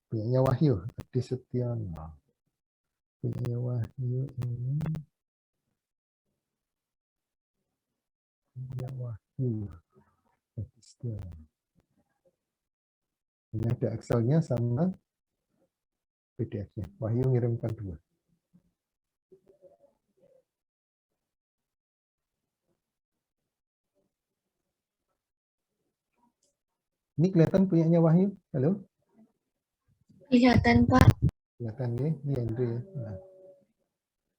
Punyanya Wahyu, Adi Setiono. Punyanya Wahyu ini. Punya Wahyu, Adi Setiono. Ini ada Excel-nya sama PDF-nya. Wahyu ngirimkan 2. Ini kelihatan punyanya Wahyu? Halo? Kelihatan, Pak. Kelihatan ya? Ini Andrew ya. Nah.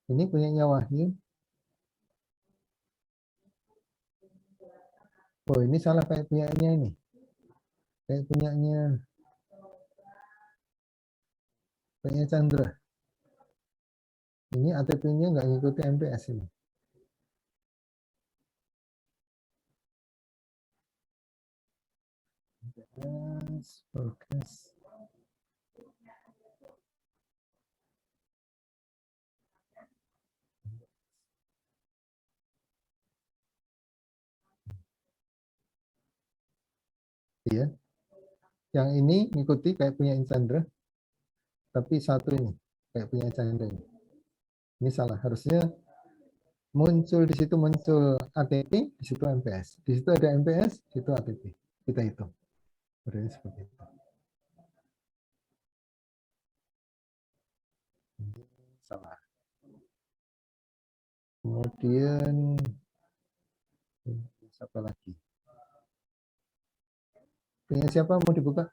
Ini punyanya Wahyu. Oh, ini salah kayak punyanya ini. Kayak punyanya Chandra. Ini ATP-nya nggak ngikuti MPS ini. Forecast. Iya. Yang ini ngikuti kayak punya Chandra, tapi satu ini kayak punya Chandra ini. Ini salah. Harusnya muncul di situ muncul ATP, di situ MPS. Di situ ada MPS, di situ ATP. Kita hitung. Berarti seperti itu. Ini salah. Kemudian siapa lagi? Punya siapa mau dibuka?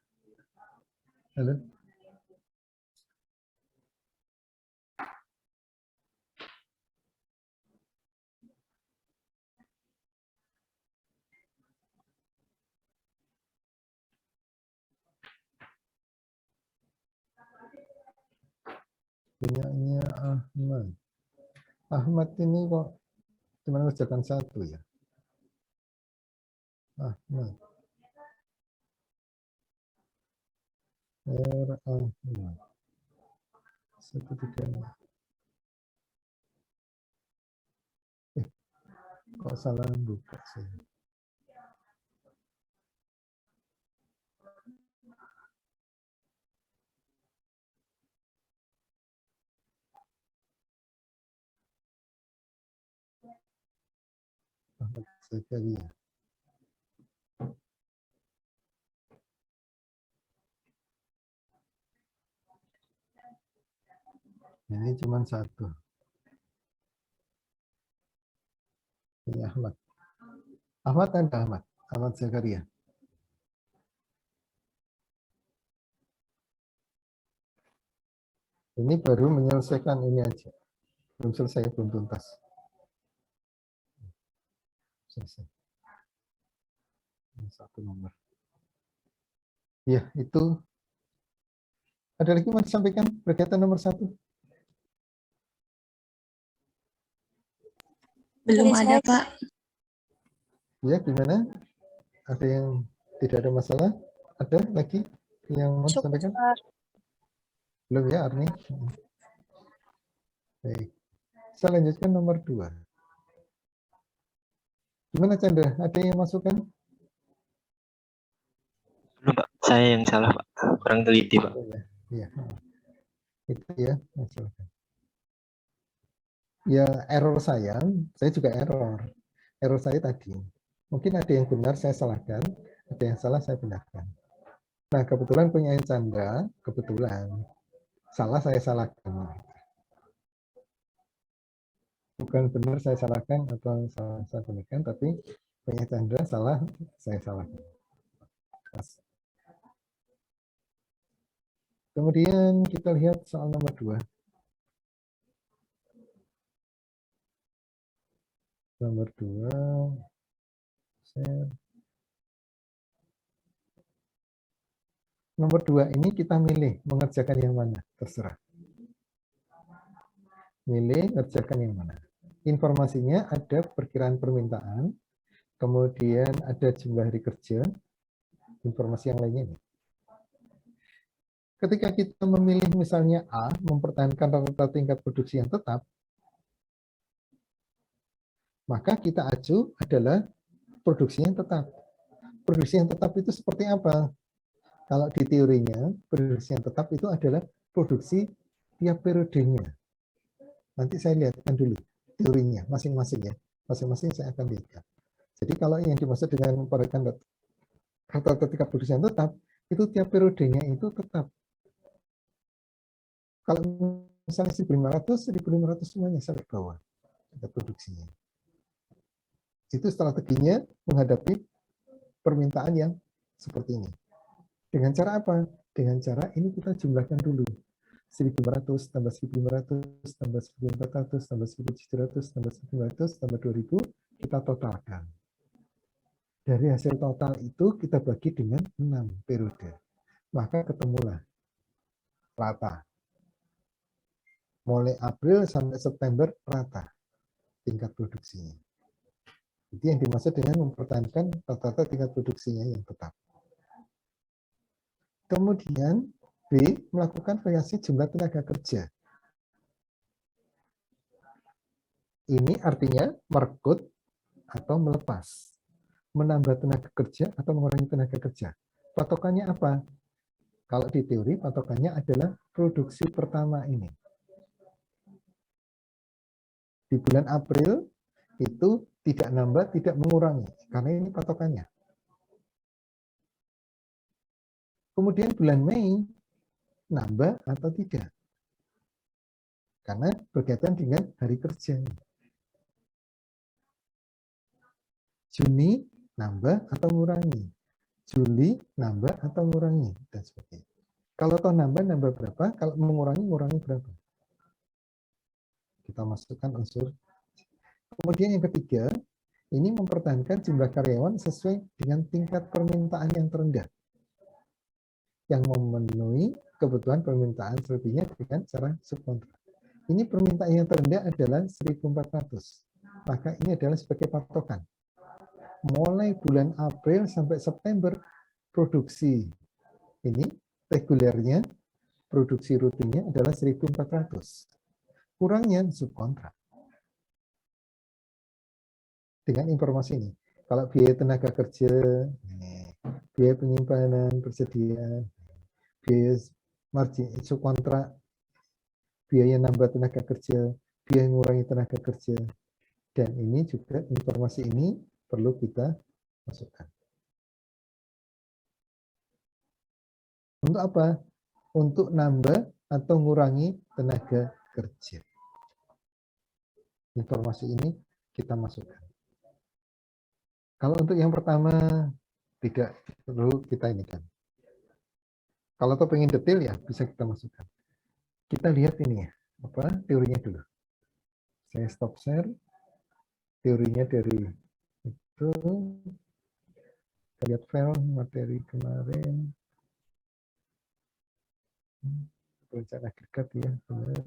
Halo? Punyanya Ahmad. Ahmad ini kok cuma ngerjakan satu ya? Ahmad. Ahmad. 136. Kok salah buka sih? Ahmad Zakaria. Ini cuma satu. Ini Ahmad. Ahmad ada Ahmad. Ahmad Zakaria. Ini baru menyelesaikan ini aja. Belum selesai, belum tuntas. Selesai. Ini satu nomor. Ya, itu. Ada lagi mau disampaikan berkaitan nomor 1? Belum ada, Pak. Ya, gimana? Ada yang tidak ada masalah? Ada lagi yang mau disampaikan? Belum ya, Arni? Baik. Saya lanjutkan nomor 2. Gimana, Chandra? Ada yang masukkan? Belum, Pak. Saya yang salah, Pak. Kurang teliti, Pak. Iya. Itu ya, silakan. Ya, error saya juga error. Error saya tadi. Mungkin ada yang benar saya salahkan, ada yang salah saya benarkan. Nah, kebetulan punya Chandra, kebetulan. Salah saya salahkan. Bukan benar saya salahkan atau salah saya benarkan, tapi punya Chandra salah saya salahkan. Kemudian kita lihat soal nomor 2. Nomor 2. Nomor 2 ini kita milih mengerjakan yang mana, terserah. Milih ngerjakan yang mana. Informasinya ada perkiraan permintaan, kemudian ada jumlah hari kerja, informasi yang lainnya. Ketika kita memilih misalnya A, mempertahankan rata-rata tingkat produksi yang tetap, maka kita acu adalah produksi yang tetap. Produksi yang tetap itu seperti apa? Kalau di teorinya, produksi yang tetap itu adalah produksi tiap periodenya. Nanti saya lihatkan dulu teorinya masing-masing ya. Masing-masing saya akan lihatkan. Jadi kalau yang dimaksud dengan memperhatikan rata-rata tingkat produksi yang tetap, itu tiap periodenya itu tetap. Kalau misalnya 1.500 semuanya sampai bawah tingkat produksinya. Itu strateginya menghadapi permintaan yang seperti ini. Dengan cara apa? Dengan cara ini kita jumlahkan dulu. 1.500 tambah 1.500 tambah 1.400 tambah 1.700 tambah 1.500 tambah 2.000 kita totalkan. Dari hasil total itu kita bagi dengan 6 periode. Maka ketemulah rata. Mulai April sampai September rata tingkat produksinya. Itu yang dimaksud dengan mempertahankan rata-rata tingkat produksinya yang tetap. Kemudian B, melakukan variasi jumlah tenaga kerja. Ini artinya merekrut atau melepas. Menambah tenaga kerja atau mengurangi tenaga kerja. Patokannya apa? Kalau di teori, patokannya adalah produksi pertama ini. Di bulan April, itu tidak nambah, tidak mengurangi. Karena ini patokannya. Kemudian bulan Mei, nambah atau tidak. Karena berkaitan dengan hari kerja. Juni nambah atau ngurangi. Juli nambah atau ngurangi. Dan sebagainya. Kalau toh nambah berapa? Kalau mengurangi berapa? Kita masukkan unsur. Kemudian yang ketiga, ini mempertahankan jumlah karyawan sesuai dengan tingkat permintaan yang terendah. Yang memenuhi kebutuhan permintaan selebihnya dengan cara subkontrak. Ini permintaan yang terendah adalah 1.400. Maka ini adalah sebagai patokan. Mulai bulan April sampai September, produksi ini regulernya, produksi rutinnya adalah 1.400. Kurangnya subkontrak. Dengan informasi ini, kalau biaya tenaga kerja, biaya penyimpanan, persediaan, biaya margin subkontrak, biaya nambah tenaga kerja, biaya mengurangi tenaga kerja, dan ini juga informasi ini perlu kita masukkan. Untuk apa? Untuk nambah atau mengurangi tenaga kerja. Informasi ini kita masukkan. Kalau untuk yang pertama tidak perlu kita ini kan. Kalau tuh pengen detail ya bisa kita masukkan. Kita lihat ini ya, apa teorinya dulu. Saya stop share. Teorinya dari itu. Kita lihat file materi kemarin. Perencanaan agregat ya, benar.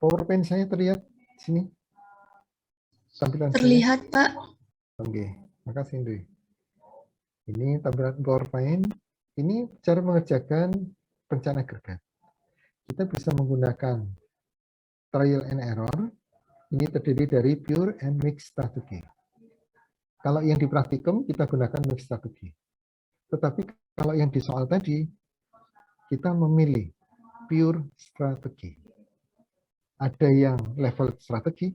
PowerPoint saya terlihat sini. Tampilan Terlihat, Pak. Oke, makasih Indri. Ini tampilan PowerPoint. Ini cara mengerjakan perencanaan agregat. Kita bisa menggunakan trial and error. Ini terdiri dari pure and mixed strategi. Kalau yang di praktikum kita gunakan mixed strategi. Tetapi kalau yang di soal tadi kita memilih pure strategi. Ada yang level strategi,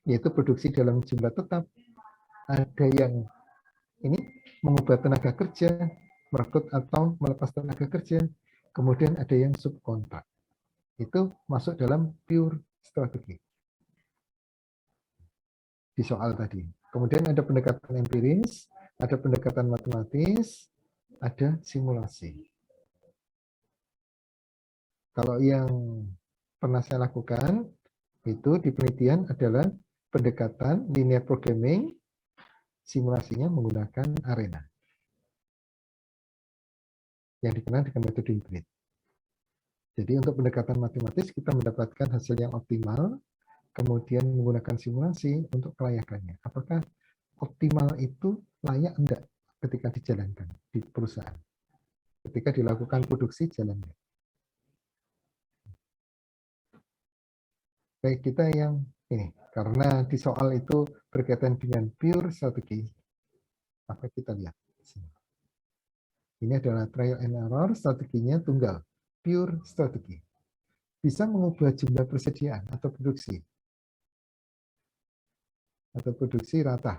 yaitu produksi dalam jumlah tetap. Ada yang ini mengubah tenaga kerja, merekrut atau melepas tenaga kerja. Kemudian ada yang subkontrak. Itu masuk dalam pure strategi. Di soal tadi. Kemudian ada pendekatan empiris, ada pendekatan matematis, ada simulasi. Kalau yang pernah saya lakukan, itu di penelitian adalah pendekatan linear programming, simulasinya menggunakan arena. Yang dikenal dengan metode hibrid. Jadi untuk pendekatan matematis kita mendapatkan hasil yang optimal, kemudian menggunakan simulasi untuk kelayakannya. Apakah optimal itu layak enggak ketika dijalankan di perusahaan? Ketika dilakukan produksi jalannya. Baik, kita yang ini, karena di soal itu berkaitan dengan pure strategi, maka kita lihat. Ini adalah trial and error, strateginya tunggal, pure strategi. Bisa mengubah jumlah persediaan atau produksi rata.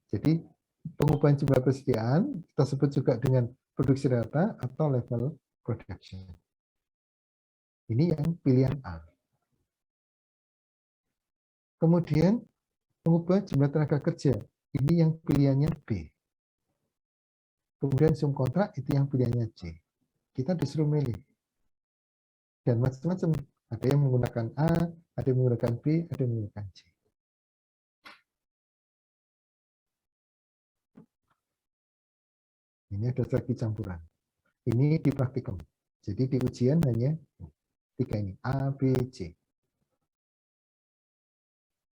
Jadi pengubahan jumlah persediaan kita sebut juga dengan produksi rata atau level production. Ini yang pilihan A. Kemudian mengubah jumlah tenaga kerja. Ini yang pilihannya B. Kemudian subkontrak itu yang pilihannya C. Kita disuruh milih. Dan macam-macam. Ada yang menggunakan A, ada yang menggunakan B, ada yang menggunakan C. Ini ada strategi campuran. Ini di praktikum. Jadi di ujian hanya 3 ini. A, B, C.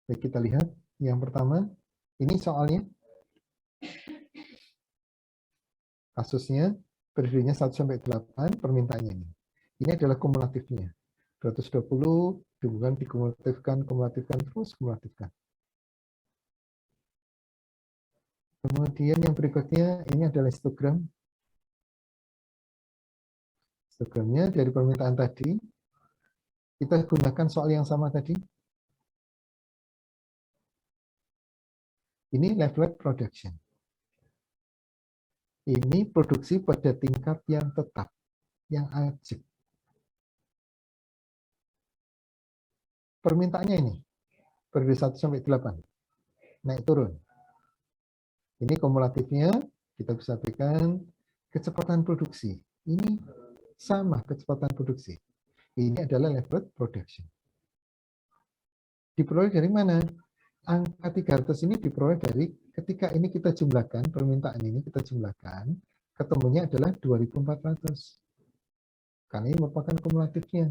Baik, kita lihat yang pertama, ini soalnya kasusnya periodenya 1-8 permintaannya ini. Ini adalah kumulatifnya. 220 dihubungkan dikumulatifkan, terus kumulatifkan. Kemudian yang berikutnya ini adalah histogram. Sebelumnya dari permintaan tadi, kita gunakan soal yang sama tadi. Ini level production. Ini produksi pada tingkat yang tetap, yang ajak. Permintaannya ini, periode 1 sampai 8, naik turun. Ini kumulatifnya, kita bisa berikan kecepatan produksi. Ini sama kecepatan produksi. Ini adalah level production. Diperoleh dari mana? Angka 300 ini diperoleh dari ketika ini kita jumlahkan, permintaan ini kita jumlahkan, ketemunya adalah 2400. Karena ini merupakan kumulatifnya.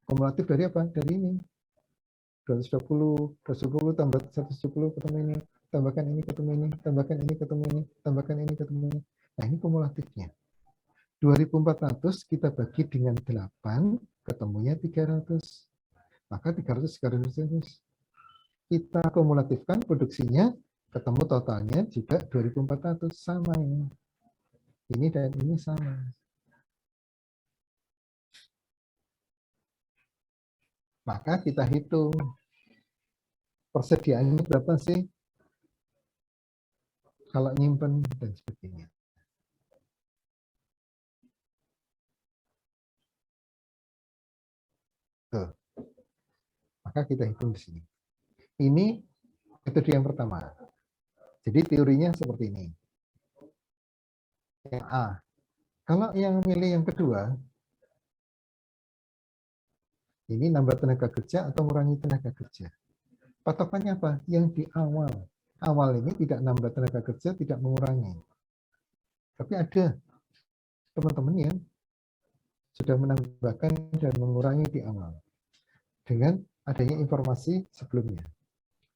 Kumulatif dari apa? Dari ini. 220 tambah 170 ketemu ini, tambahkan ini ketemu ini, tambahkan ini ketemu ini, tambahkan ini ketemu ini. Nah, ini kumulatifnya. 2400 kita bagi dengan 8, ketemunya 300. Maka 300 sekali 100. Kita kumulatifkan produksinya, ketemu totalnya juga 2400, sama ini. Ini dan ini sama. Maka kita hitung persediaannya berapa sih kalau nyimpen dan sebagainya. Tuh. Maka kita hitung di sini. Ini metode yang pertama. Jadi teorinya seperti ini. Yang A. Kalau yang milih yang kedua, ini nambah tenaga kerja atau mengurangi tenaga kerja. Patokannya apa? Yang di awal. Awal ini tidak nambah tenaga kerja, tidak mengurangi. Tapi ada teman-teman yang sudah menambahkan dan mengurangi di awal. Dengan adanya informasi sebelumnya.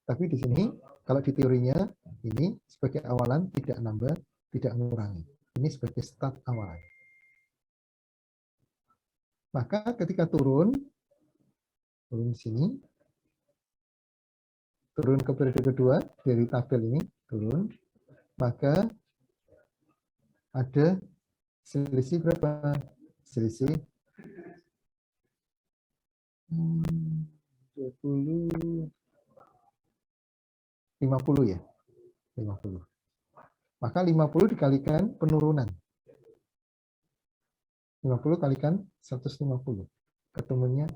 Tapi di sini, kalau di teorinya, ini sebagai awalan tidak nambah, tidak mengurangi. Ini sebagai start awalan. Maka ketika turun di sini, turun ke periode kedua, dari tabel ini, turun, maka ada selisih berapa? Selisih 20, 50 ya? 50. Maka 50 dikalikan penurunan. 50 kalikan 150. Ketemunya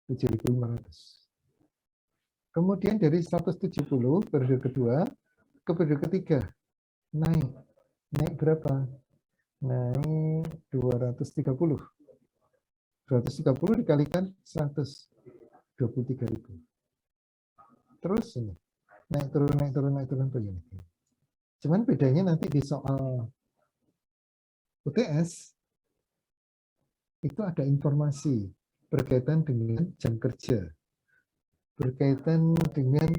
7.500. Kemudian dari 170 periode kedua ke periode ketiga naik. Naik berapa? Naik 230. 230 dikalikan 100. 23.000. Terus ini naik turun begini. Cuman bedanya nanti di soal UTS itu ada informasi berkaitan dengan jam kerja, berkaitan dengan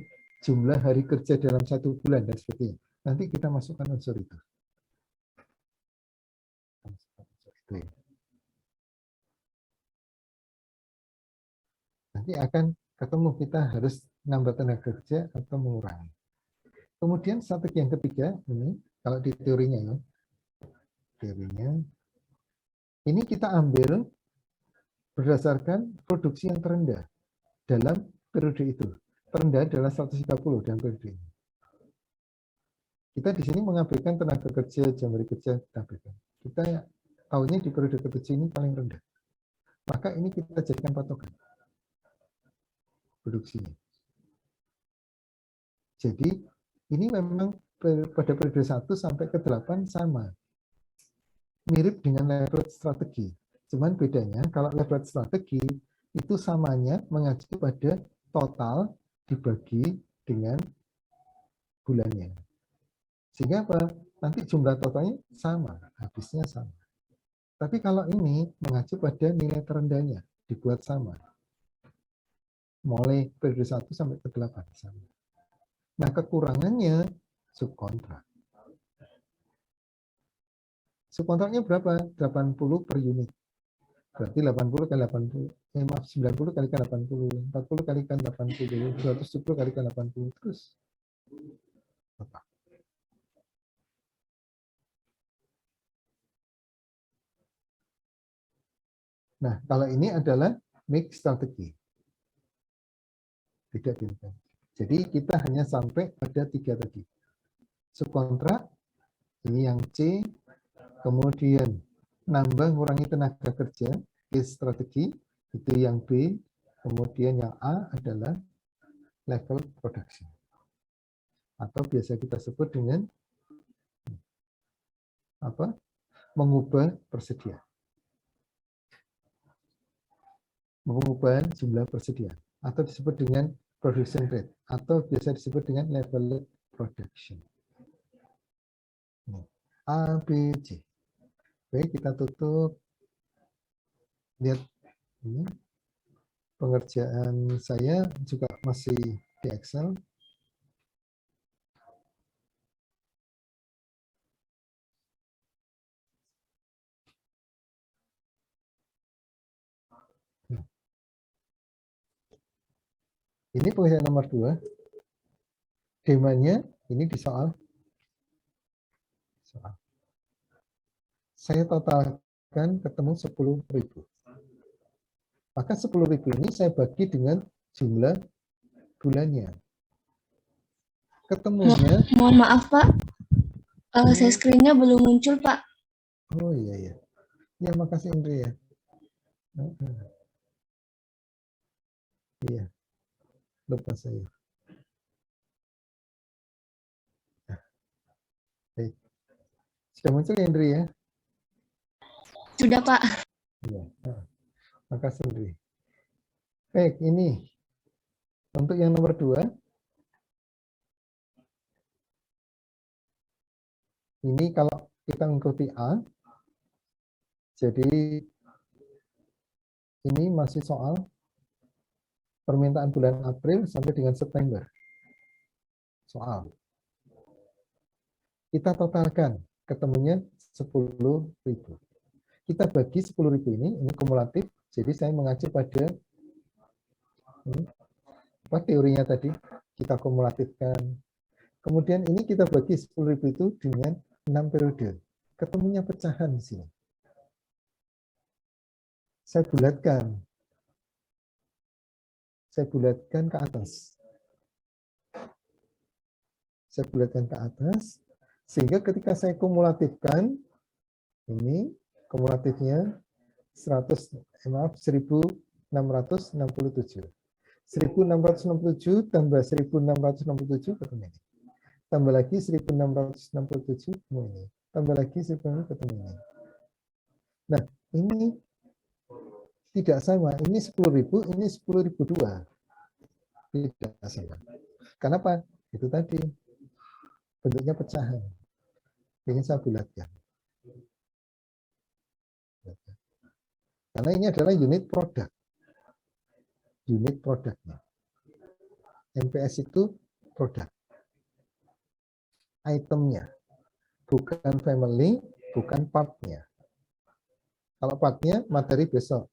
jumlah hari kerja dalam 1 bulan dan sebagainya. Nanti kita masukkan unsur itu. Nanti akan ketemu kita harus nambah tenaga kerja atau mengurangi. Kemudian strategi yang ketiga ini kalau di teorinya ya. Teorinya ini kita ambil berdasarkan produksi yang terendah dalam periode itu. Terendah adalah 130 dalam periode ini. Kita di sini mengabaikan tenaga kerja, jam kerja, kita abaikan. Kita tahunya di periode ke-7 ini paling rendah. Maka ini kita jadikan patokan produksinya. Jadi ini memang pada periode 1 sampai ke 8 sama. Mirip dengan leverage strategi. Cuman bedanya kalau leverage strategi itu samanya mengacu pada total dibagi dengan bulannya. Sehingga apa? Nanti jumlah totalnya sama, habisnya sama. Tapi kalau ini mengacu pada nilai terendahnya, dibuat sama. Mulai periode 1 sampai ke 8 sama. Nah, kekurangannya subkontrak. Subkontraknya berapa? 80 per unit. Berarti 80 kali 80. 90 kalikan 80. 40 kalikan 80. 270 kalikan 80. Terus. Tetap. Nah, kalau ini adalah mix strategi. Tidak diinginkan. Jadi kita hanya sampai pada 3 tadi. Subkontrak, ini yang C, kemudian nambah ngurangi tenaga kerja, case strategi, itu yang B, kemudian yang A adalah level production. Atau biasa kita sebut dengan apa? Mengubah persediaan. Mengubah jumlah persediaan. Atau disebut dengan production rate. Atau biasa disebut dengan level production. A, B, C. Baik, kita tutup. Lihat ini. Pengerjaan saya juga masih di Excel. Ini pengerjaan nomor 2. Demanya ini di soal. Saya totalkan ketemu 10.000. Maka 10.000 ini saya bagi dengan jumlah bulannya. Ketemunya. Mohon maaf Pak, saya screen-nya belum muncul Pak. Oh iya ya. Ya makasih Indri ya. Iya. Lupa saya. Baik. Sudah muncul ya Indri ya? Sudah Pak. Iya. Makasih Indri. Baik, ini untuk yang nomor 2. Ini kalau kita mengikuti A, jadi ini masih soal permintaan bulan April sampai dengan September. Soal. Kita totalkan, ketemunya 10.000. Kita bagi 10.000 ini kumulatif, jadi saya mengacu pada apa teorinya tadi, kita kumulatifkan. Kemudian ini kita bagi 10.000 itu dengan 6 periode. Ketemunya pecahan di sini. Saya bulatkan. Saya bulatkan ke atas. Saya bulatkan ke atas, sehingga ketika saya kumulatifkan, ini kumulatifnya 1.667. 1.667 tambah 1.667 ketemu ini. Tambah lagi 1.667 ketemu ini. Tambah lagi 1.667 ketemu ini. Nah, ini tidak sama. Ini 10.000, ini 10.002. Tidak sama. Kenapa? Itu tadi. Bentuknya pecahan. Ini saya bulatkan. Karena ini adalah unit produk. Unit produknya. MPS itu produk. Itemnya. Bukan family, bukan partnya. Kalau partnya, materi besok.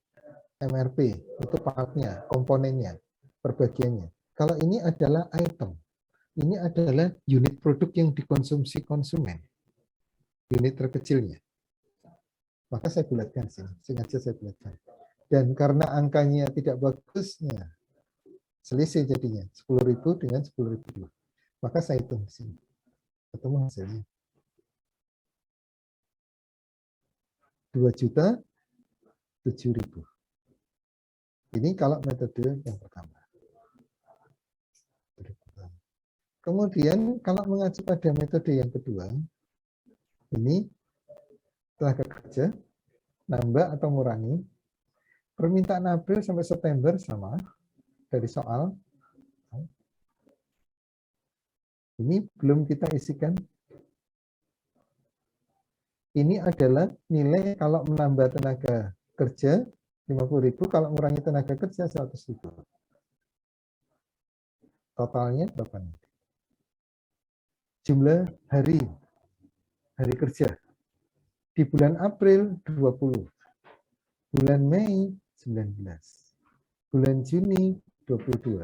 MRP, itu partnya, komponennya, perbagiannya. Kalau ini adalah item. Ini adalah unit produk yang dikonsumsi konsumen. Unit terkecilnya. Maka saya bulatkan sini. Sengaja saya bulatkan. Dan karena angkanya tidak bagusnya, selisih jadinya 10.000 dengan 10.002. Maka saya hitung di sini. Ketemu hasilnya. 2.007.000. Ini kalau metode yang pertama. Kemudian kalau mengacu pada metode yang kedua, ini tenaga kerja, nambah atau mengurangi. Permintaan April sampai September sama dari soal. Ini belum kita isikan. Ini adalah nilai kalau menambah tenaga kerja 50.000, kalau mengurangi tenaga kerja 100.000. Totalnya berapa nih? Jumlah hari kerja. Di bulan April 20. Bulan Mei 19. Bulan Juni 22.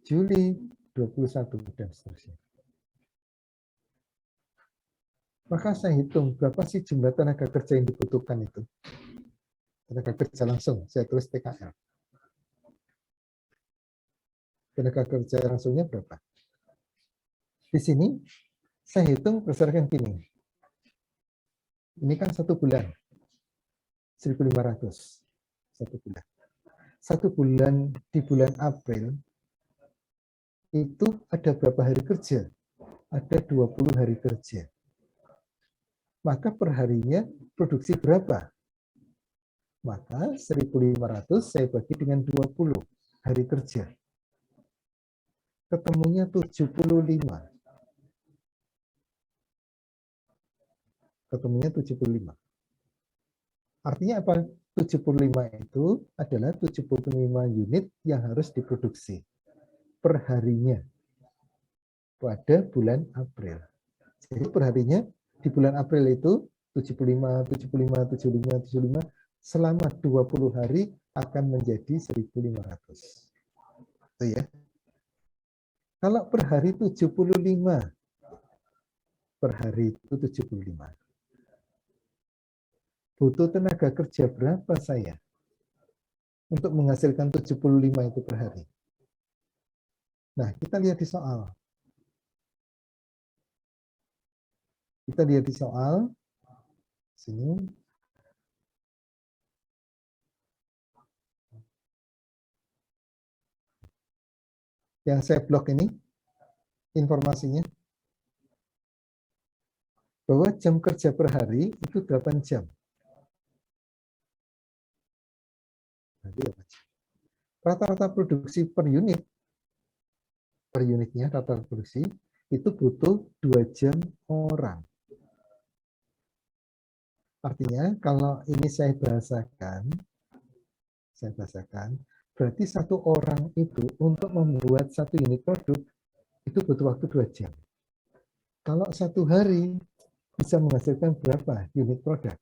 Juli 21 dan seterusnya. Maka saya hitung berapa sih jumlah tenaga kerja yang dibutuhkan itu. Tenaga kerja langsung, saya tulis TKL. Tenaga kerja langsungnya berapa? Di sini saya hitung berdasarkan gini. Ini kan 1 bulan, 1.500. 1 bulan. 1 bulan di bulan April itu ada berapa hari kerja? Ada 20 hari kerja. Maka perharinya produksi berapa? Maka 1.500 saya bagi dengan 20 hari kerja. Ketemunya 75. Ketemunya 75. Artinya apa? 75 itu adalah 75 unit yang harus diproduksi perharinya pada bulan April. Jadi perharinya di bulan April itu 75, 75, 75, 75 selama 20 hari akan menjadi 1.500. Itu ya. Kalau per hari 75, per hari itu 75. Butuh tenaga kerja berapa saya untuk menghasilkan 75 itu per hari? Nah, kita lihat di soal. Kita lihat di soal. Sini. Yang saya blok ini, informasinya. Bahwa jam kerja per hari itu 8 jam. Rata-rata produksi per unitnya rata-rata produksi itu butuh 2 jam orang. Artinya kalau ini saya bahasakan, berarti 1 orang itu untuk membuat 1 unit produk itu butuh waktu 2 jam. Kalau 1 hari bisa menghasilkan berapa unit produk?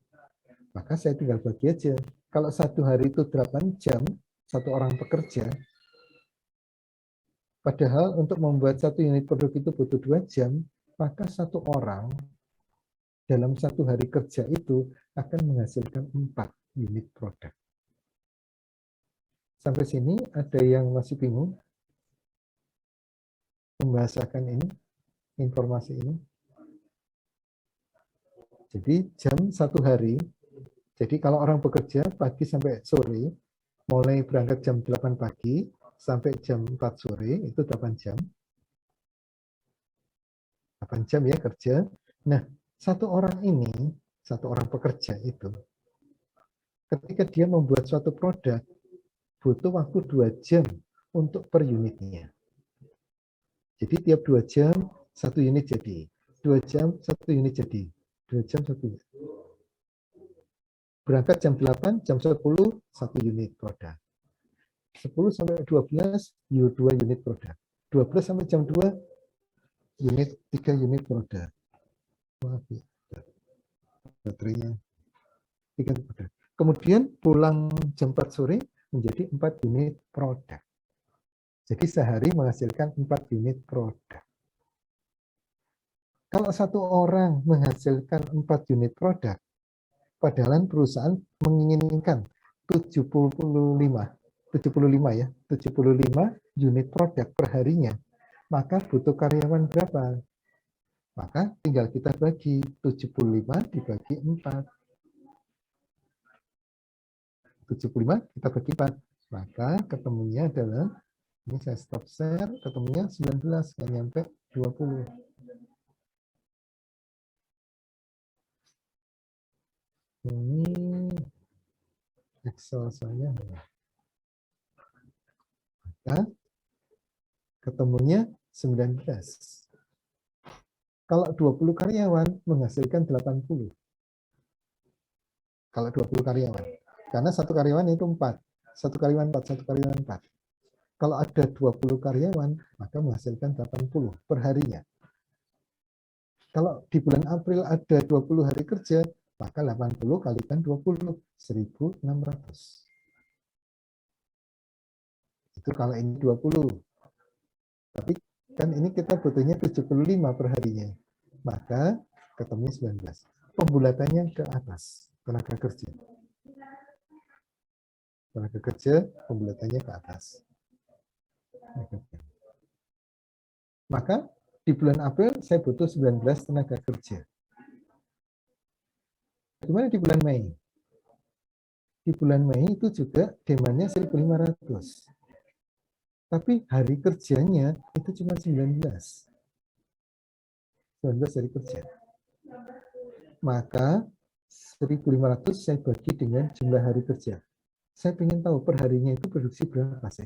Maka saya tinggal bagi aja. Kalau 1 hari itu 8 jam, 1 orang pekerja, padahal untuk membuat 1 unit produk itu butuh 2 jam, maka 1 orang dalam 1 hari kerja itu akan menghasilkan 4 unit produk. Sampai sini ada yang masih bingung membahasakan ini, informasi ini? Jadi jam 1 hari, jadi kalau orang bekerja pagi sampai sore, mulai berangkat jam 8 pagi sampai jam 4 sore, itu 8 jam. 8 jam ya kerja. Nah, 1 orang ini, 1 orang pekerja itu, ketika dia membuat suatu produk, butuh waktu 2 jam untuk per unitnya. Jadi tiap 2 jam, 1 unit jadi. 2 jam, 1 unit jadi. 2 jam, 1 unit. Berangkat jam 8, jam 10, 1 unit produk. 10 sampai 12, 2 unit produk. 12 sampai jam 2, 3 unit produk. Wah, baterainya. 3 unit produk. Kemudian pulang jam 4 sore menjadi 4 unit produk. Jadi sehari menghasilkan 4 unit produk. Kalau 1 orang menghasilkan 4 unit produk, padahal perusahaan menginginkan 75 unit produk per harinya, maka butuh karyawan berapa? Maka tinggal kita bagi 75 dibagi 4. 75 kita bagi 4. Maka ketemunya adalah, ini saya stop share, ketemunya 19, nggak nyampe 20. Ini Excel saya. Maka ketemunya 19. Kalau 20 karyawan menghasilkan 80. Kalau 20 karyawan. Karena 1 karyawan itu 4. 1 karyawan 4, 1 karyawan 4. Kalau ada 20 karyawan, maka menghasilkan 80 per harinya. Kalau di bulan April ada 20 hari kerja, maka 80 kalikan 20, 1.600. Itu kalau ini 20. Tapi kan ini kita butuhnya 75 per harinya. Maka ketemu 19. Pembulatannya ke atas, tenaga kerja. Tenaga kerja pembulatannya ke atas. Maka di bulan April saya butuh 19 tenaga kerja. Gimana di bulan Mei? Di bulan Mei itu juga demandnya 1.500. Tapi hari kerjanya itu cuma 19. 19 hari kerja. Maka 1.500 saya bagi dengan jumlah hari kerja. Saya ingin tahu perharinya itu produksi berapa sih?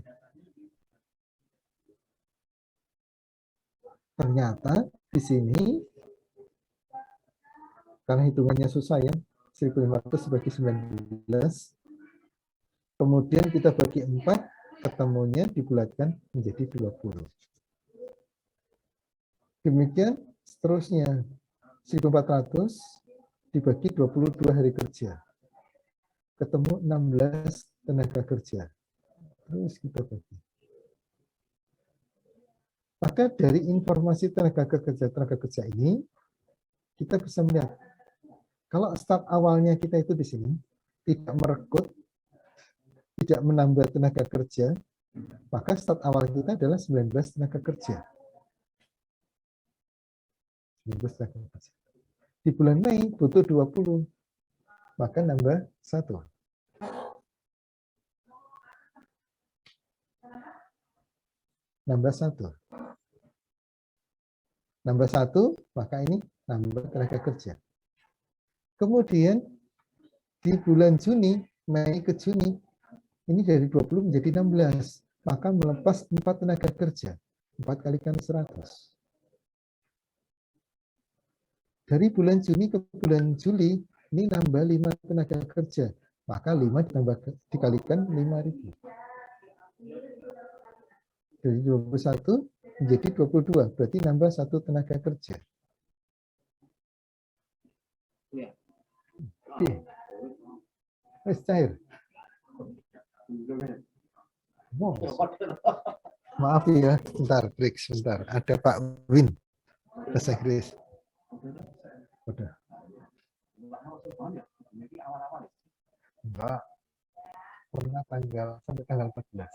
Ternyata di sini, karena hitungannya susah ya, 1.500 bagi 19, kemudian kita bagi 4, ketemunya dibulatkan menjadi 20. Demikian seterusnya, 1.400 dibagi 22 hari kerja. Ketemu 16 tenaga kerja. Terus kita bagi. Maka dari informasi tenaga kerja ini, kita bisa melihat, kalau start awalnya kita itu di sini, tidak merekrut, tidak menambah tenaga kerja, maka start awal kita adalah 19 tenaga kerja. 19 tenaga kerja. Di bulan Mei butuh 20, maka nambah 1. Nambah 1. Nambah 1, maka ini nambah tenaga kerja. Kemudian di bulan Juni, Mei ke Juni, ini dari 20 menjadi 16, maka melepas 4 tenaga kerja. 4 kalikan 100. Dari bulan Juni ke bulan Juli, ini nambah 5 tenaga kerja. Maka 5 dikalikan 5.000. Dari 21 menjadi 22, berarti nambah 1 tenaga kerja. Oke. Cair. Oh. Maaf ya, sebentar, break sebentar. Ada Pak Win, bahasa Inggris. Udah. Enggak. Pernah sampai tanggal 14.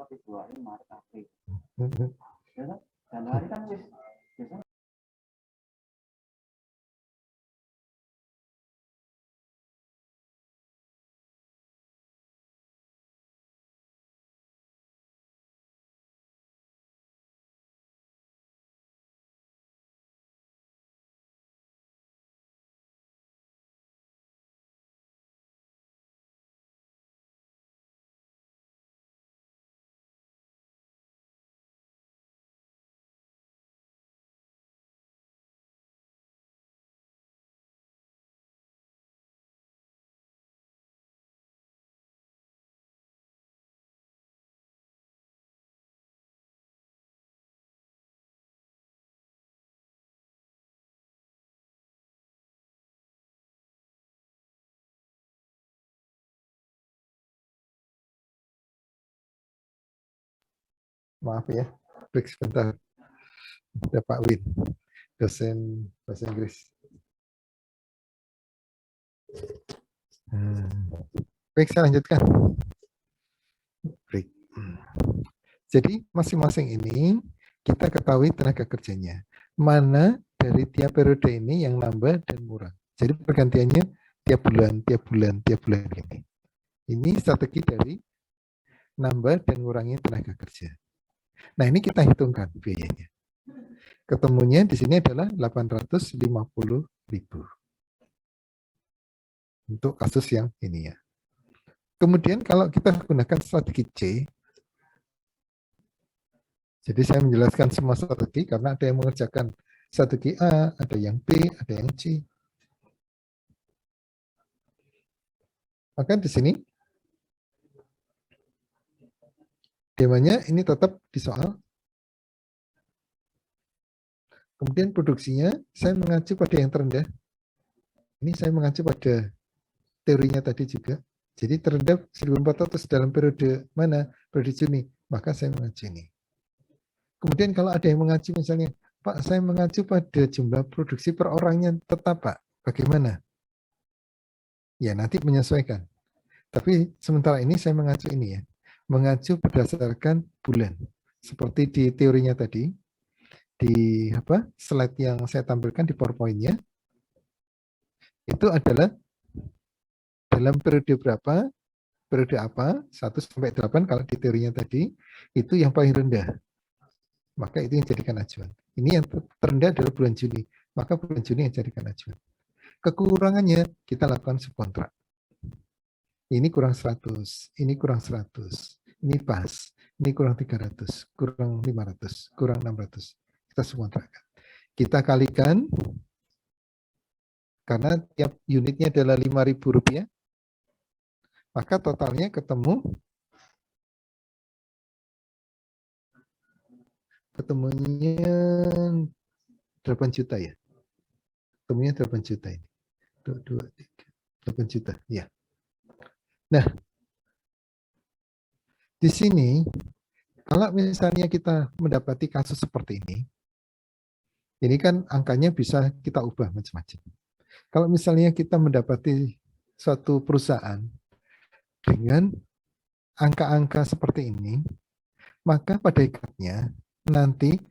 Februari, Maret, April. Januari kan wis biasanya. Maaf ya, break sebentar. Ada Pak Win, dosen bahasa Inggris. Baik, saya lanjutkan. Break. Jadi masing-masing ini kita ketahui tenaga kerjanya. Mana dari tiap periode ini yang nambah dan murah. Jadi pergantiannya tiap bulan ini. Ini strategi dari nambah dan ngurangi tenaga kerja. Nah, ini kita hitungkan biayanya. Ketemunya di sini adalah 850.000. Untuk kasus yang ini ya. Kemudian kalau kita gunakan strategi C, jadi saya menjelaskan semua strategi karena ada yang mengerjakan strategi A, ada yang B, ada yang C. Maka di sini demandnya ini tetap di soal. Kemudian produksinya saya mengacu pada yang terendah. Ini saya mengacu pada teorinya tadi juga. Jadi terendah 1.400 dalam periode mana? Periode Juni. Maka saya mengacu ini. Kemudian kalau ada yang mengacu misalnya, Pak, saya mengacu pada jumlah produksi per orangnya tetap, Pak. Bagaimana? Ya, nanti menyesuaikan. Tapi sementara ini saya mengacu ini ya. Mengacu berdasarkan bulan. Seperti di teorinya tadi, di slide yang saya tampilkan di PowerPoint-nya, itu adalah dalam periode berapa, periode apa, 1 sampai 8 kalau di teorinya tadi, itu yang paling rendah. Maka itu yang jadikan acuan. Ini yang terendah adalah bulan Juni. Maka bulan Juni yang jadikan acuan. Kekurangannya kita lakukan subkontrak. Ini kurang 100, ini kurang 100, ini pas, ini kurang 300, kurang 500, kurang 600. Kita subkontrakkan. Kita kalikan, karena tiap unitnya adalah Rp5.000, maka totalnya ketemunya 8 juta ya. Ketemunya 8 juta ini. 8 juta, ya. Nah, di sini, kalau misalnya kita mendapati kasus seperti ini kan angkanya bisa kita ubah macam-macam. Kalau misalnya kita mendapati suatu perusahaan dengan angka-angka seperti ini, maka pada ikatnya nanti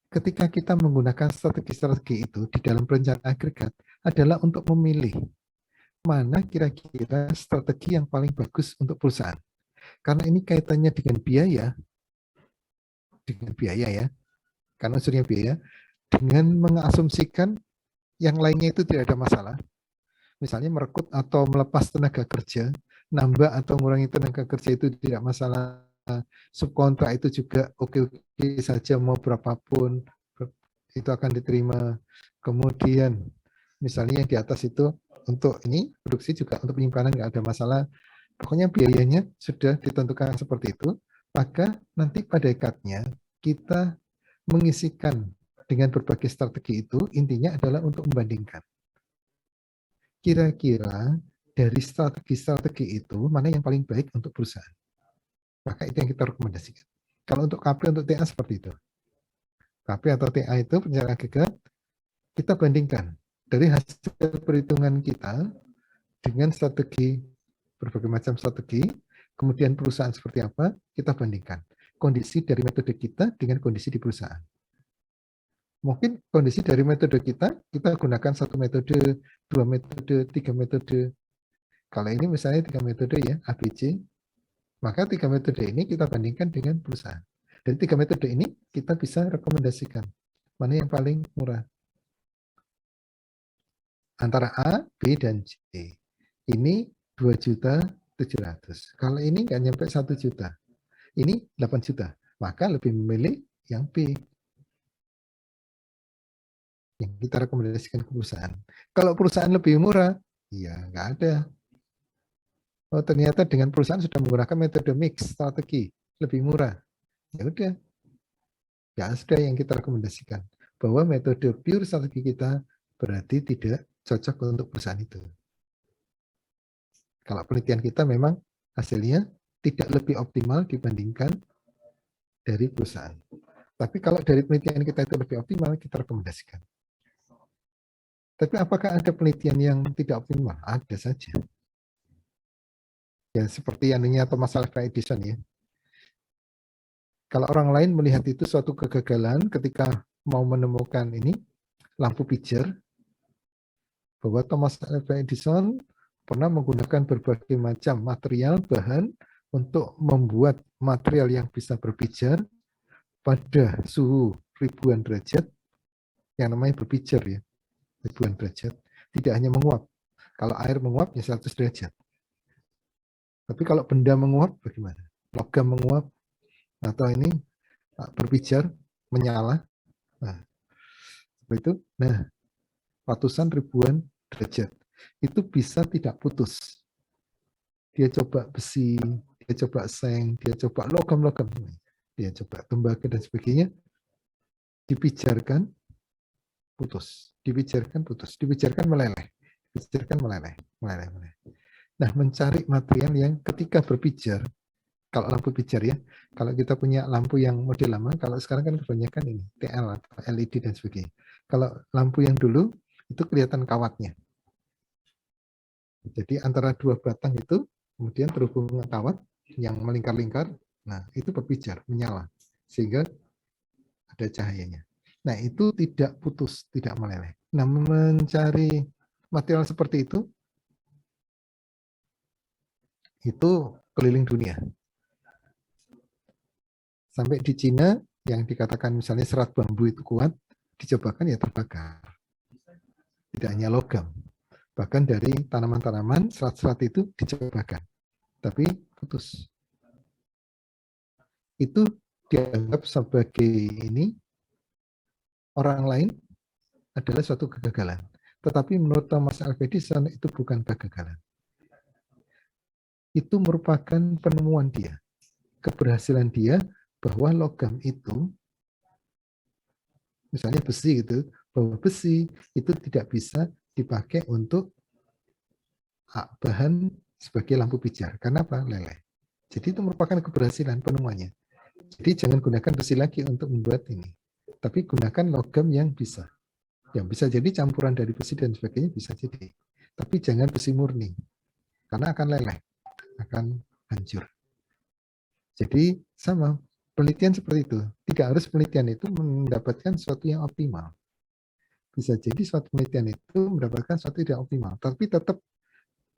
ketika kita menggunakan strategi-strategi itu di dalam perencanaan agregat adalah untuk memilih mana kira-kira strategi yang paling bagus untuk perusahaan. Karena ini kaitannya dengan biaya ya, karena unsurnya biaya, dengan mengasumsikan yang lainnya itu tidak ada masalah. Misalnya merekrut atau melepas tenaga kerja, nambah atau mengurangi tenaga kerja itu tidak masalah. Subkontrak itu juga oke-oke saja, mau berapapun itu akan diterima. Kemudian misalnya yang di atas itu untuk ini produksi juga untuk penyimpanan nggak ada masalah. Pokoknya biayanya sudah ditentukan seperti itu, maka nanti pada ikatnya kita mengisikan dengan berbagai strategi itu, intinya adalah untuk membandingkan. Kira-kira dari strategi-strategi itu, mana yang paling baik untuk perusahaan. Maka itu yang kita rekomendasikan. Kalau untuk KP, untuk TA seperti itu. KP atau TA itu perencanaan agregat, kita bandingkan dari hasil perhitungan kita dengan strategi, berbagai macam strategi, kemudian perusahaan seperti apa, kita bandingkan. Kondisi dari metode kita dengan kondisi di perusahaan. Mungkin kondisi dari metode kita gunakan 1 metode, 2 metode, 3 metode. Kalau ini misalnya 3 metode ya, ABC, maka 3 metode ini kita bandingkan dengan perusahaan. Dari 3 metode ini kita bisa rekomendasikan mana yang paling murah. Antara A, B, dan C. Ini 2.700.000. Kalau ini nggak nyampe 1 juta. Ini 8 juta. Maka lebih memilih yang B. Yang kita rekomendasikan ke perusahaan. Kalau perusahaan lebih murah, ya nggak ada. Oh, ternyata dengan perusahaan sudah menggunakan metode mix strategi, lebih murah. Ya udah. Ya sudah yang kita rekomendasikan. Bahwa metode pure strategi kita berarti tidak cocok untuk perusahaan itu. Kalau penelitian kita memang hasilnya tidak lebih optimal dibandingkan dari perusahaan. Tapi kalau dari penelitian kita itu lebih optimal, kita rekomendasikan. Tapi apakah ada penelitian yang tidak optimal? Ada saja. Ya seperti yang ini Thomas Alva Edison ya. Kalau orang lain melihat itu suatu kegagalan ketika mau menemukan ini lampu pijar, bahwa Thomas Alva Edison pernah menggunakan berbagai macam material bahan untuk membuat material yang bisa berpijar pada suhu ribuan derajat, yang namanya berpijar ya, ribuan derajat, tidak hanya menguap. Kalau air menguap ya 100 derajat. Tapi kalau benda menguap bagaimana? Logam menguap atau ini berpijar menyala. Nah, seperti itu. Nah, ratusan ribuan derajat itu bisa tidak putus. Dia coba besi, dia coba seng, dia coba logam-logam, dia coba tembaga dan sebagainya, dipijarkan putus, dipijarkan putus, dipijarkan meleleh, dipijarkan meleleh. Nah, mencari material yang ketika berpijar, kalau lampu pijar ya, kalau kita punya lampu yang model lama, kalau sekarang kan kebanyakan ini TL atau LED dan sebagainya. Kalau lampu yang dulu itu kelihatan kawatnya. Jadi antara dua batang itu kemudian terhubung dengan kawat yang melingkar-lingkar. Nah, itu berpijar, menyala sehingga ada cahayanya. Nah, itu tidak putus, tidak meleleh. Nah, mencari material seperti itu keliling dunia. Sampai di Cina yang dikatakan misalnya serat bambu itu kuat, dicobakan ya terbakar. Tidak hanya logam. Bahkan dari tanaman-tanaman, serat-serat itu dicobakan. Tapi putus. Itu dianggap sebagai ini, orang lain adalah suatu kegagalan. Tetapi menurut Thomas Alva Edison itu bukan kegagalan. Itu merupakan penemuan dia. Keberhasilan dia bahwa logam itu, misalnya besi gitu, bahwa besi itu tidak bisa dipakai untuk bahan sebagai lampu pijar. Karena apa? Leleh. Jadi itu merupakan keberhasilan penemuannya. Jadi jangan gunakan besi lagi untuk membuat ini. Tapi gunakan logam yang bisa. Yang bisa jadi campuran dari besi dan sebagainya bisa jadi. Tapi jangan besi murni. Karena akan leleh. Akan hancur. Jadi sama. Penelitian seperti itu. Tidak harus penelitian itu mendapatkan sesuatu yang optimal. Bisa jadi suatu penelitian itu mendapatkan sesuatu yang optimal. Tapi tetap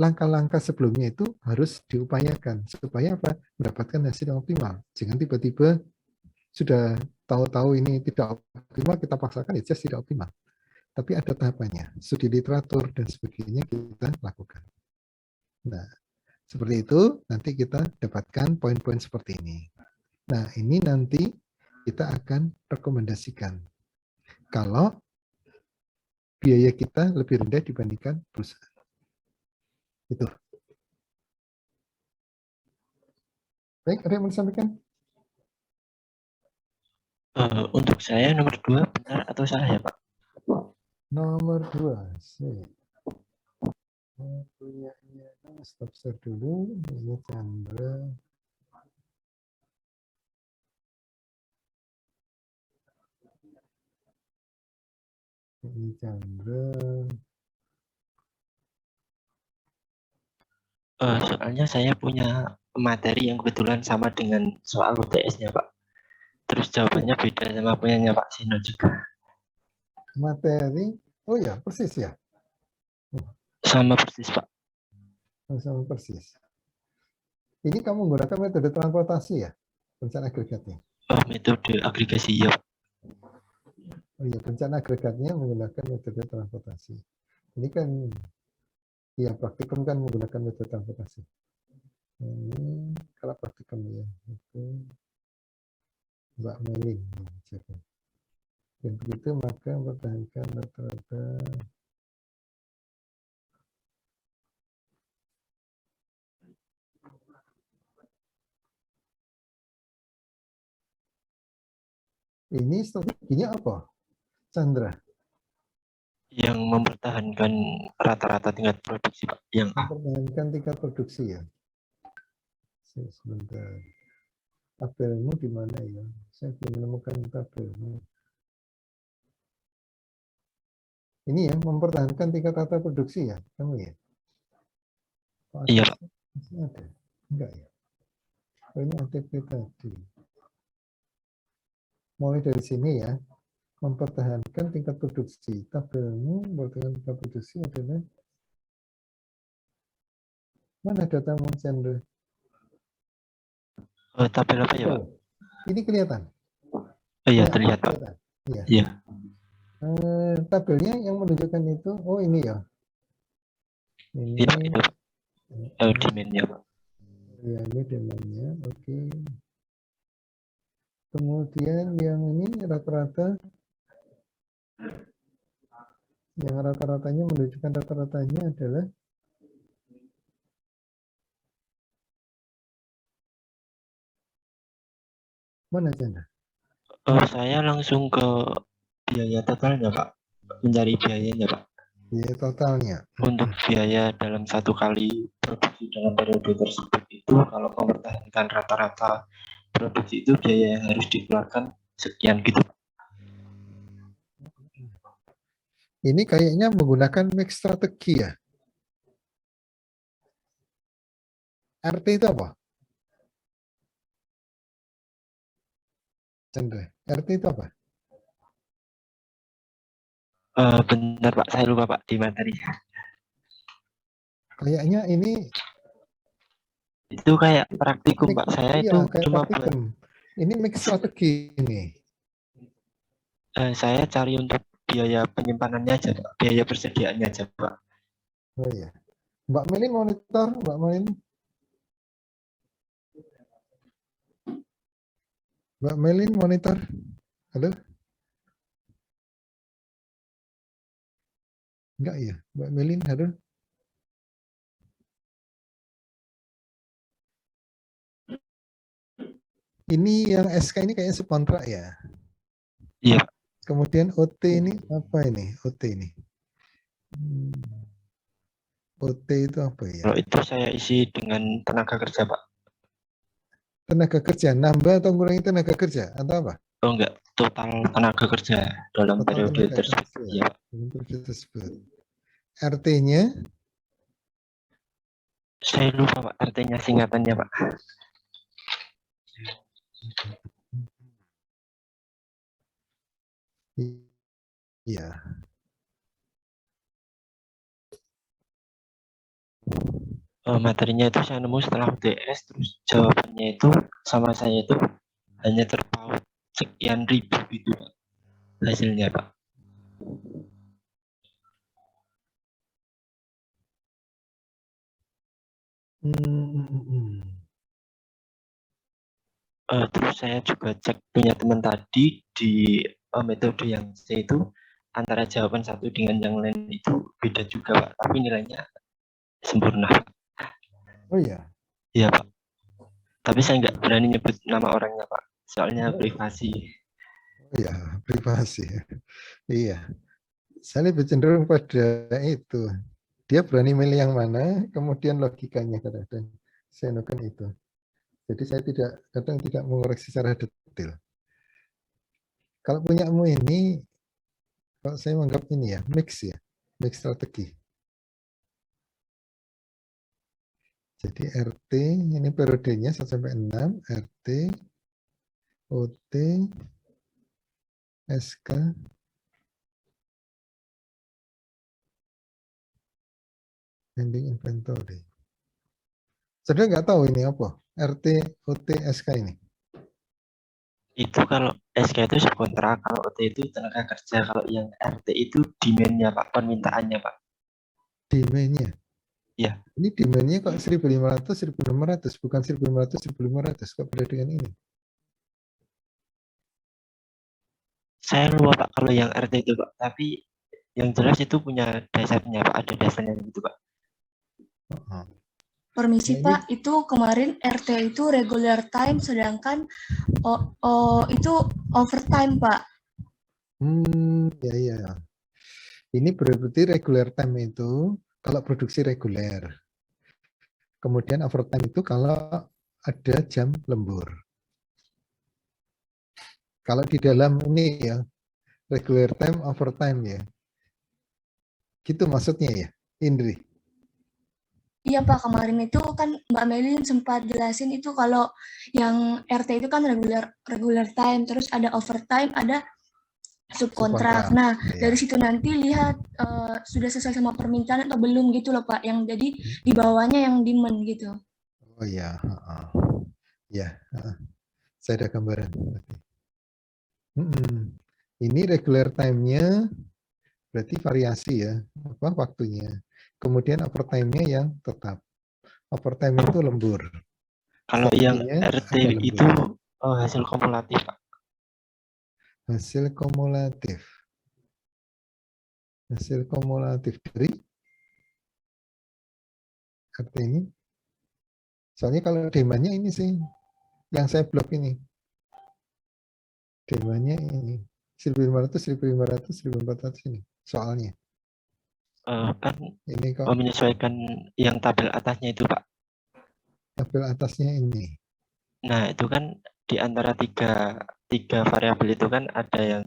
langkah-langkah sebelumnya itu harus diupayakan supaya apa? Mendapatkan hasil yang optimal. Jangan tiba-tiba sudah tahu-tahu ini tidak optimal, kita paksakan ya just tidak optimal. Tapi ada tahapannya. Studi literatur dan sebagainya kita lakukan. Nah, seperti itu nanti kita dapatkan poin-poin seperti ini. Nah, ini nanti kita akan rekomendasikan. Kalau biaya kita lebih rendah dibandingkan perusahaan. Itu. Baik, ada yang mau disampaikan? Untuk saya nomor 2 benar atau salah ya Pak? Nomor 2. Punyanya, stop share dulu. Ini Chandra. Ini Chandra. Soalnya saya punya materi yang kebetulan sama dengan soal UTS-nya Pak. Terus jawabannya beda sama punyanya Pak Sino juga. Materi, oh ya persis ya. Sama persis Pak. Sama persis. Ini kamu menggunakan metode transportasi ya? Perencanaan agregatnya. Metode agregasi ya Pak. Oh iya, perencanaan agregatnya menggunakan metode transportasi. Ini kan, ya praktikum kan menggunakan metode transportasi. Ini kalau praktikum ya, itu Mbak Melin. Dan begitu maka mempertahankan rata-rata ini strateginya apa? Chandra. Yang mempertahankan rata-rata tingkat produksi Pak. Yang A. Mempertahankan tingkat produksi ya. Sebentar. Tabelmu di mana ya? Saya belum menemukan tabelmu. Ini ya, mempertahankan tingkat rata produksi ya, kamu ya? Iya Pak. Masih ada? Enggak ya? Oh, ini ATP tadi. Mulai dari sini ya, mempertahankan tingkat produksi. Tabelmu mempertahankan tingkat produksi adalah mana datamu, Chandra? Tabel apa ya Pak? Oh, ini kelihatan. Iya terlihat Pak. Kelihatan. Iya. Iya. Tabelnya yang menunjukkan itu, oh ini ya. Ini. Iya itu. Demand-nya Pak. Ya, ini demandnya, oke. Kemudian yang ini rata-rata, yang rata-ratanya menunjukkan rata-ratanya adalah mana Chandra? Saya langsung ke biaya totalnya Pak. Mencari biayanya Pak. Biaya totalnya. Untuk biaya dalam satu kali produksi dalam periode tersebut itu kalau mempertahankan rata-rata produksi itu biaya yang harus dikeluarkan sekian gitu. Ini kayaknya menggunakan mix strategi ya. RT itu apa? Chandra, RT itu apa? Benar Pak, saya lupa Pak di materi. Kayaknya ini Itu kayak praktikum Pak, saya iya, itu kayak cuma buat praktikum. Ini mix strategi ini. saya cari untuk biaya penyimpanannya aja Pak, biaya persediaannya aja Pak. Oh iya. Mbak Melin monitor, Mbak Melin. Mbak Melin monitor. Halo? Enggak ya, Mbak Melin, halo? Ini yang SK ini kayaknya subkontrak ya. Iya, Kemudian OT ini apa ini? OT ini. OT itu apa ya? kalau itu saya isi dengan tenaga kerja Pak. Tenaga kerja, nambah atau ngurangi tenaga kerja atau apa? Oh enggak, total tenaga kerja dalam Total periode tenaga tersebut. kerja Iya Pak. dalam periode tersebut. RT-nya Saya lupa Pak, artinya singkatannya Pak. iya. Materinya itu saya nemu setelah UTS, terus jawabannya itu sama saya itu hanya terpaut sekian ribu gitu Pak, hasilnya Pak. Terus saya juga cek punya teman tadi di metode yang C itu antara jawaban satu dengan yang lain itu beda juga Pak, tapi nilainya sempurna. Oh iya. Iya Pak. Tapi saya nggak berani nyebut nama orangnya Pak, soalnya privasi. Oh iya, privasi. Iya. Saya lebih cenderung pada itu. Dia berani milih yang mana, kemudian logikanya kadang-kadang saya lakukan itu. Jadi saya kadang tidak mengoreksi secara detail. Kalau punyamu ini, kalau saya menganggap ini ya, mix strategi. Jadi RT, ini periodenya 1 sampai 6, RT, OT, SK, ending inventory. Saudara nggak tahu ini apa? RT, OT, SK ini. Itu kalau SK itu subkontrak, kalau OT itu tenaga kerja, kalau yang RT itu demand-nya Pak, permintaannya Pak. Demand-nya. Iya. Ini demand-nya kok 1.500, 1.600, bukan 1.500, 1.500. Kok beda dengan ini? Saya lupa Pak kalau yang RT itu Pak, tapi yang jelas itu punya dasarnya Pak, ada dasarnya gitu Pak. Permisi Nah, ini- Pak, itu kemarin RT itu regular time, sedangkan itu overtime Pak. Ya, ya. Ini berarti regular time itu kalau produksi reguler. Kemudian overtime itu kalau ada jam lembur. Kalau di dalam ini ya, regular time, overtime ya. Gitu maksudnya ya, Indri. Iya Pak, kemarin itu kan Mbak Melin sempat jelasin itu kalau yang RT itu kan regular time, terus ada overtime, ada subkontrak. Nah, Ya. dari situ nanti lihat sudah sesuai sama permintaan atau belum gitu loh Pak, yang jadi di bawahnya yang demand gitu. Oh ya, ya, saya ada gambaran. Ini regular time-nya berarti variasi ya, apa waktunya. Kemudian overtime-nya yang tetap. Overtime itu lembur. Kalau yang Hobinya RT ada lembur. itu hasil kumulatif Pak. Hasil kumulatif. Hasil kumulatif dari RT ini. Soalnya kalau demandnya ini sih, yang saya blok ini. Demandnya ini. 1.500, 1.500, 1.400 ini soalnya. Kan Ini kok menyesuaikan yang tabel atasnya itu, Pak. tabel atasnya ini. Nah, itu kan di antara tiga variabel itu kan ada yang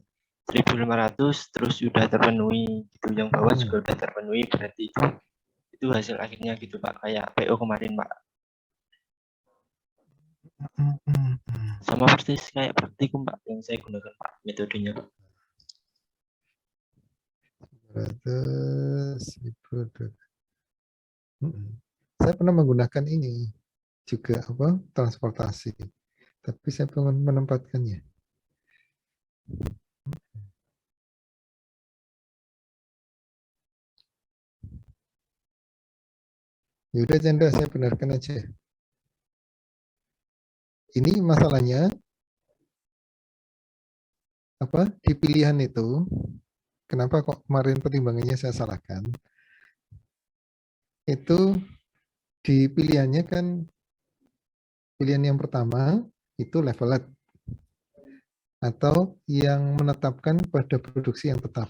1.500 terus sudah terpenuhi gitu, yang bawah juga sudah terpenuhi, berarti itu hasil akhirnya gitu, Pak, kayak PO kemarin, Pak. Sama persis kayak praktikum, Pak, yang saya gunakan, Pak, metodenya, Pak. 100 ribu. Saya pernah menggunakan ini juga apa transportasi, tapi saya pengen menempatkannya. Yaudah Chandra, saya benarkan aja. Ini masalahnya apa di pilihan itu? Kenapa kok kemarin pertimbangannya saya salahkan? Itu di pilihannya kan pilihan yang pertama itu levelet atau yang menetapkan pada produksi yang tetap.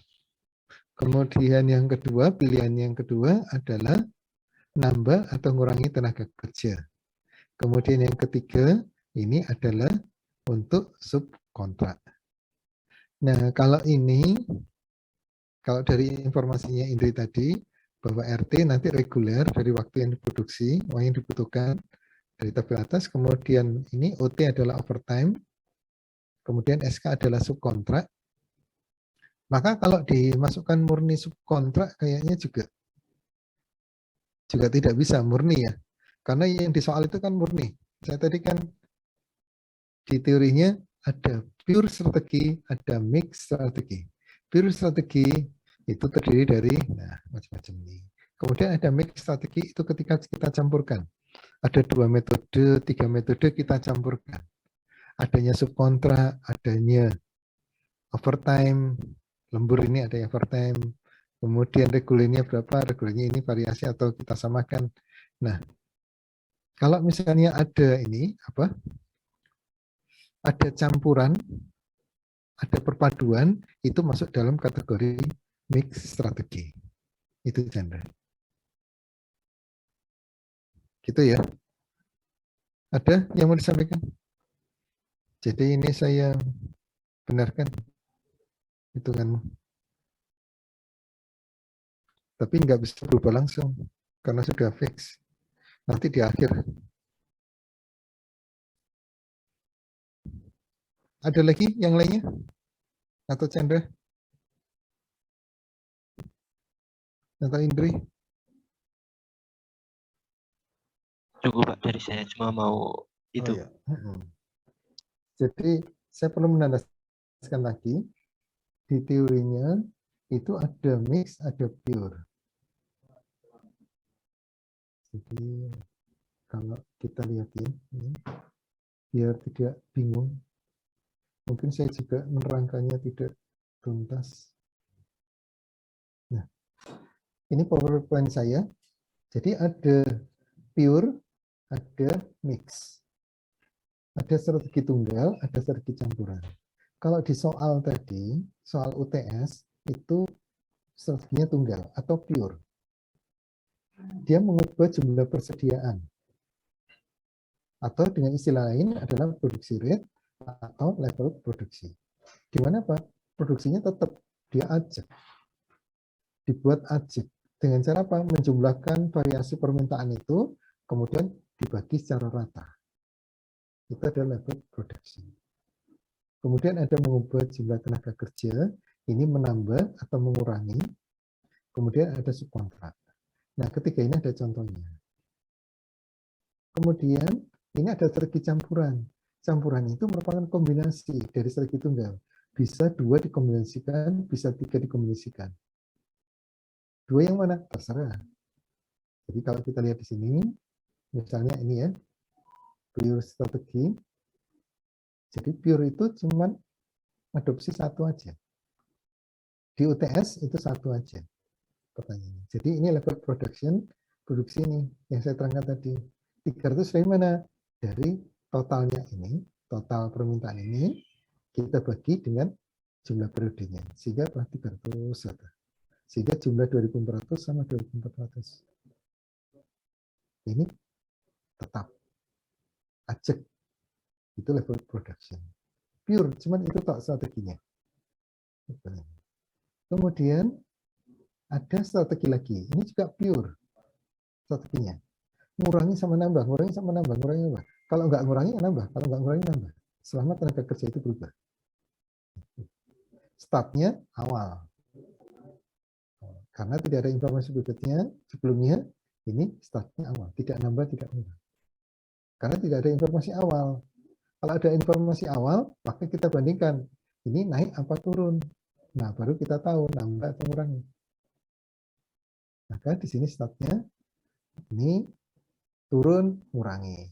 Kemudian yang kedua, pilihan yang kedua adalah nambah atau mengurangi tenaga kerja. Kemudian yang ketiga, ini adalah untuk subkontrak. Nah, kalau dari informasinya Indri tadi, bahwa RT nanti reguler dari waktu yang diproduksi, uang yang dibutuhkan dari tabel atas, kemudian ini OT adalah overtime, kemudian SK adalah subkontrak. Maka kalau dimasukkan murni subkontrak kayaknya juga tidak bisa murni ya. Karena yang di soal itu kan murni. Saya tadi kan di teorinya ada pure strategi, ada mix strategi. Pure strategi itu terdiri dari macam-macam ini. Kemudian ada mix strategi itu ketika kita campurkan. Ada 2 metode, 3 metode kita campurkan. Adanya subkontrak, adanya overtime, lembur ini ada yang overtime, kemudian regulernya berapa, regulernya ini variasi atau kita samakan. Nah, kalau misalnya ada ini ada campuran, ada perpaduan, itu masuk dalam kategori mix strategi. Itu Chandra. Gitu ya. Ada yang mau disampaikan? Jadi ini saya benarkan hitunganmu. Tapi nggak bisa berubah langsung karena sudah fix. Nanti di akhir. Ada lagi yang lainnya? Atau Chandra? Atau Indri? Cukup, Pak, dari saya cuma mau itu. Oh, ya. Jadi saya perlu menandaskan lagi di teorinya itu ada mix, ada pure. Jadi kalau kita lihatin ini, biar tidak bingung, mungkin saya juga menerangkannya tidak tuntas. Nah, ini PowerPoint saya. Jadi ada pure, ada mix. Ada strategi tunggal, ada strategi campuran. Kalau di soal tadi, soal UTS, itu strateginya tunggal atau pure. Dia mengubah jumlah persediaan. Atau dengan istilah lain adalah produksi rate atau level produksi. Di mana Pak? Produksinya tetap dia ajak. Dibuat ajak. Dengan cara apa? Menjumlahkan variasi permintaan itu, kemudian dibagi secara rata. Itu adalah level produksi. Kemudian ada mengubah jumlah tenaga kerja, ini menambah atau mengurangi. Kemudian ada subkontrak. Nah, ketiga ini ada contohnya. Kemudian ini ada strategi campuran. Campuran itu merupakan kombinasi dari strategi tunggal. Bisa 2 dikombinasikan, bisa 3 dikombinasikan. 2 yang mana? Terserah. Jadi kalau kita lihat di sini, misalnya ini ya, pure strategi. Jadi pure itu cuma adopsi satu aja. Di UTS itu satu aja pertanyaannya. Jadi ini level produksi ini yang saya terangkan tadi. 300 dari mana? Dari totalnya ini, total permintaan ini, kita bagi dengan jumlah periodenya. Sehingga 300. Sehingga jumlah 2.400 sama 2.400. Ini tetap ajak. Itu level production. Pure, cuman itu tak strateginya. Kemudian ada strategi lagi. Ini juga pure strateginya. Ngurangi sama nambah, ngurangi sama nambah, ngurangi nambah. Kalau nggak ngurangi, nambah. Kalau nggak ngurangi, nambah. Selama tenaga kerja itu berubah. Startnya awal. Karena tidak ada informasi berikutnya, sebelumnya, ini startnya awal. Tidak nambah, tidak nambah. Karena tidak ada informasi awal. Kalau ada informasi awal, maka kita bandingkan. Ini naik apa turun. Nah, baru kita tahu nambah atau ngurangi. Maka di sini startnya, ini turun, ngurangi.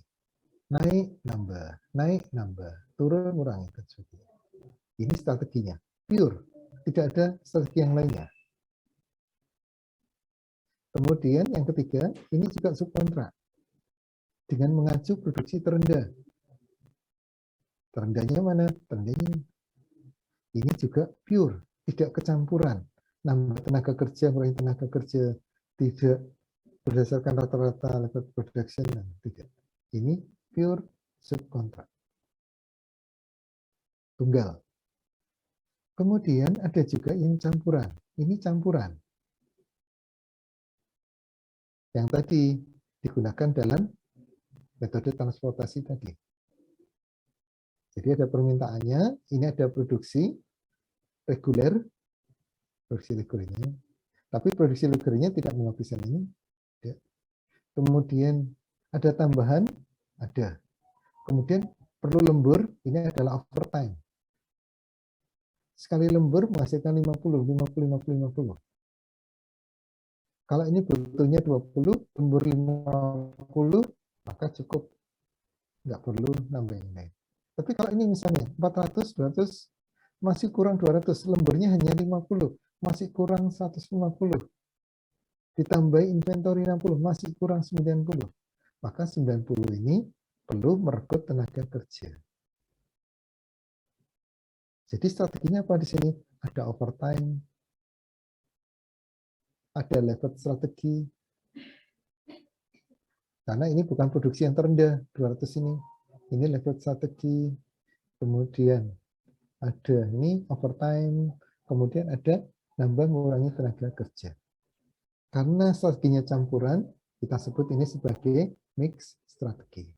Naik, nambah, turun, ngurangi. Ini strateginya, pure. Tidak ada strategi yang lainnya. Kemudian yang ketiga, ini juga subkontrak. Dengan mengacu produksi terendah. Terendahnya mana? Terendahnya ini. Ini juga pure, tidak kecampuran. Nambah tenaga kerja, ngurangi tenaga kerja, tidak berdasarkan rata-rata level production, tidak. Ini pure subkontrak. Tunggal. Kemudian ada juga yang campuran. Ini campuran. Yang tadi digunakan dalam metode transportasi tadi. Jadi ada permintaannya, ini ada produksi reguler, produksi regulernya. Tapi produksi regulernya tidak menghabiskan ini. Ya. Kemudian ada tambahan, ada. Kemudian perlu lembur, ini adalah overtime. Sekali lembur menghasilkan 50, 50, 50, 50. Kalau ini butuhnya 20, lembur 50, maka cukup. Nggak perlu nambah yang lain. Tapi kalau ini misalnya 400, 200, masih kurang 200, lemburnya hanya 50, masih kurang 150. Ditambah inventory 60, masih kurang 90. Maka 90 ini perlu merekrut tenaga kerja. Jadi strateginya apa di sini? Ada overtime, ada level strategi. Karena ini bukan produksi yang terendah, 200 ini. Ini level strategi. Kemudian ada ini overtime, kemudian ada nambah mengurangi tenaga kerja. Karena strateginya campuran, kita sebut ini sebagai mix strategi.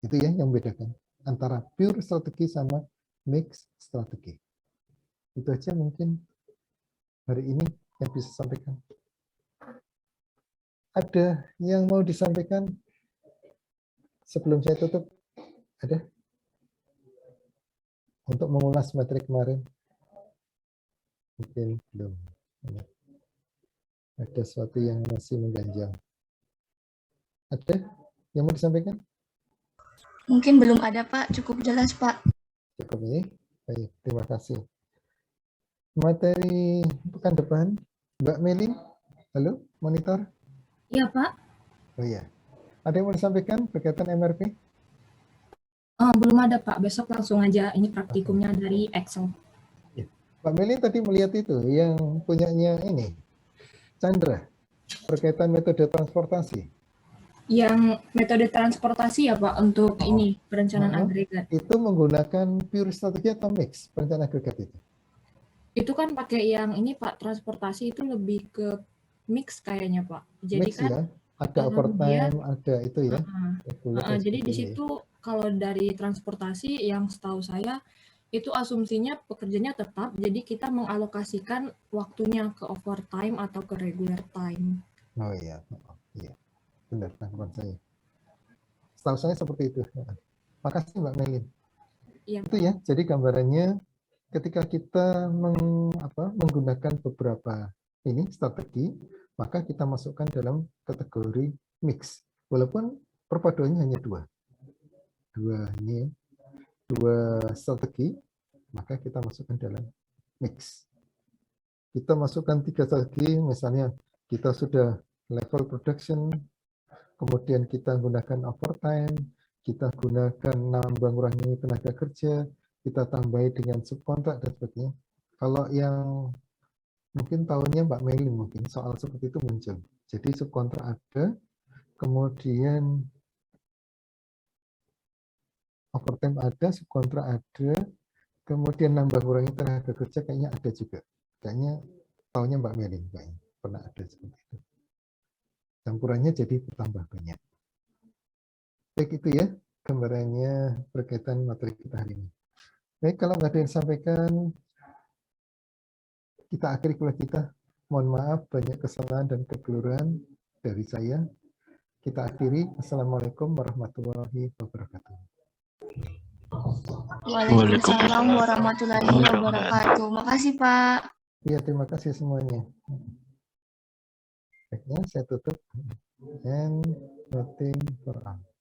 Itu ya yang membedakan antara pure strategi sama mix strategi. Itu aja mungkin hari ini yang bisa sampaikan. Ada yang mau disampaikan sebelum saya tutup? Ada? Untuk mengulas materi kemarin? Mungkin belum. Ada sesuatu yang masih mengganjal. Ada yang mau disampaikan? Mungkin belum ada, Pak. Cukup jelas, Pak. Cukup ini. Baik, terima kasih. Materi pekan depan, Mbak Meli. Halo, monitor. Iya, Pak. Oh iya. Ada yang mau disampaikan berkaitan MRP? Oh, belum ada, Pak. Besok langsung aja ini praktikumnya dari Excel. Mbak Meli tadi melihat itu yang punyanya ini, Chandra, berkaitan metode transportasi. Yang metode transportasi ya, Pak, untuk ini perencanaan agregat. Itu menggunakan pure strategi atau mix perencanaan agregat itu? Itu kan pakai yang ini, Pak, transportasi itu lebih ke mix kayaknya, Pak. Jadi Mix kan ya, ada overtime, ada itu ya. jadi di situ kalau dari transportasi yang setahu saya itu asumsinya pekerjanya tetap, jadi kita mengalokasikan waktunya ke overtime atau ke regular time. Oh iya, iya, benar tanggapan saya. Setahu saya seperti itu. Makasih Mbak Melin. Iya, itu ya, jadi gambarannya ketika kita menggunakan beberapa ini strategi, maka kita masukkan dalam kategori mix. Walaupun perpaduannya hanya dua strategi, maka kita masukkan dalam mix. Kita masukkan 3 strategi, misalnya kita sudah level production, kemudian kita gunakan overtime, kita gunakan nambah ngurangi tenaga kerja, kita tambahi dengan subkontrak dan sebagainya. Kalau yang Mungkin tahunnya Mbak Meli mungkin soal seperti itu muncul. Jadi subkontrak ada, kemudian overtime ada, subkontrak ada, kemudian nambah kurangi tenaga kerja kayaknya ada juga. Kayaknya tahunnya Mbak Meli kayaknya pernah ada seperti itu. Campurannya jadi bertambah banyak. Baik, itu ya gambarannya berkaitan materi kita hari ini. Baik, kalau nggak ada yang disampaikan, kita akhiri kuliah kita. Mohon maaf banyak kesalahan dan kekeliruan dari saya. Kita akhiri. Assalamualaikum warahmatullahi wabarakatuh. Waalaikumsalam warahmatullahi wabarakatuh. Makasih Pak. Iya, terima kasih semuanya. Baiknya saya tutup. And voting for all.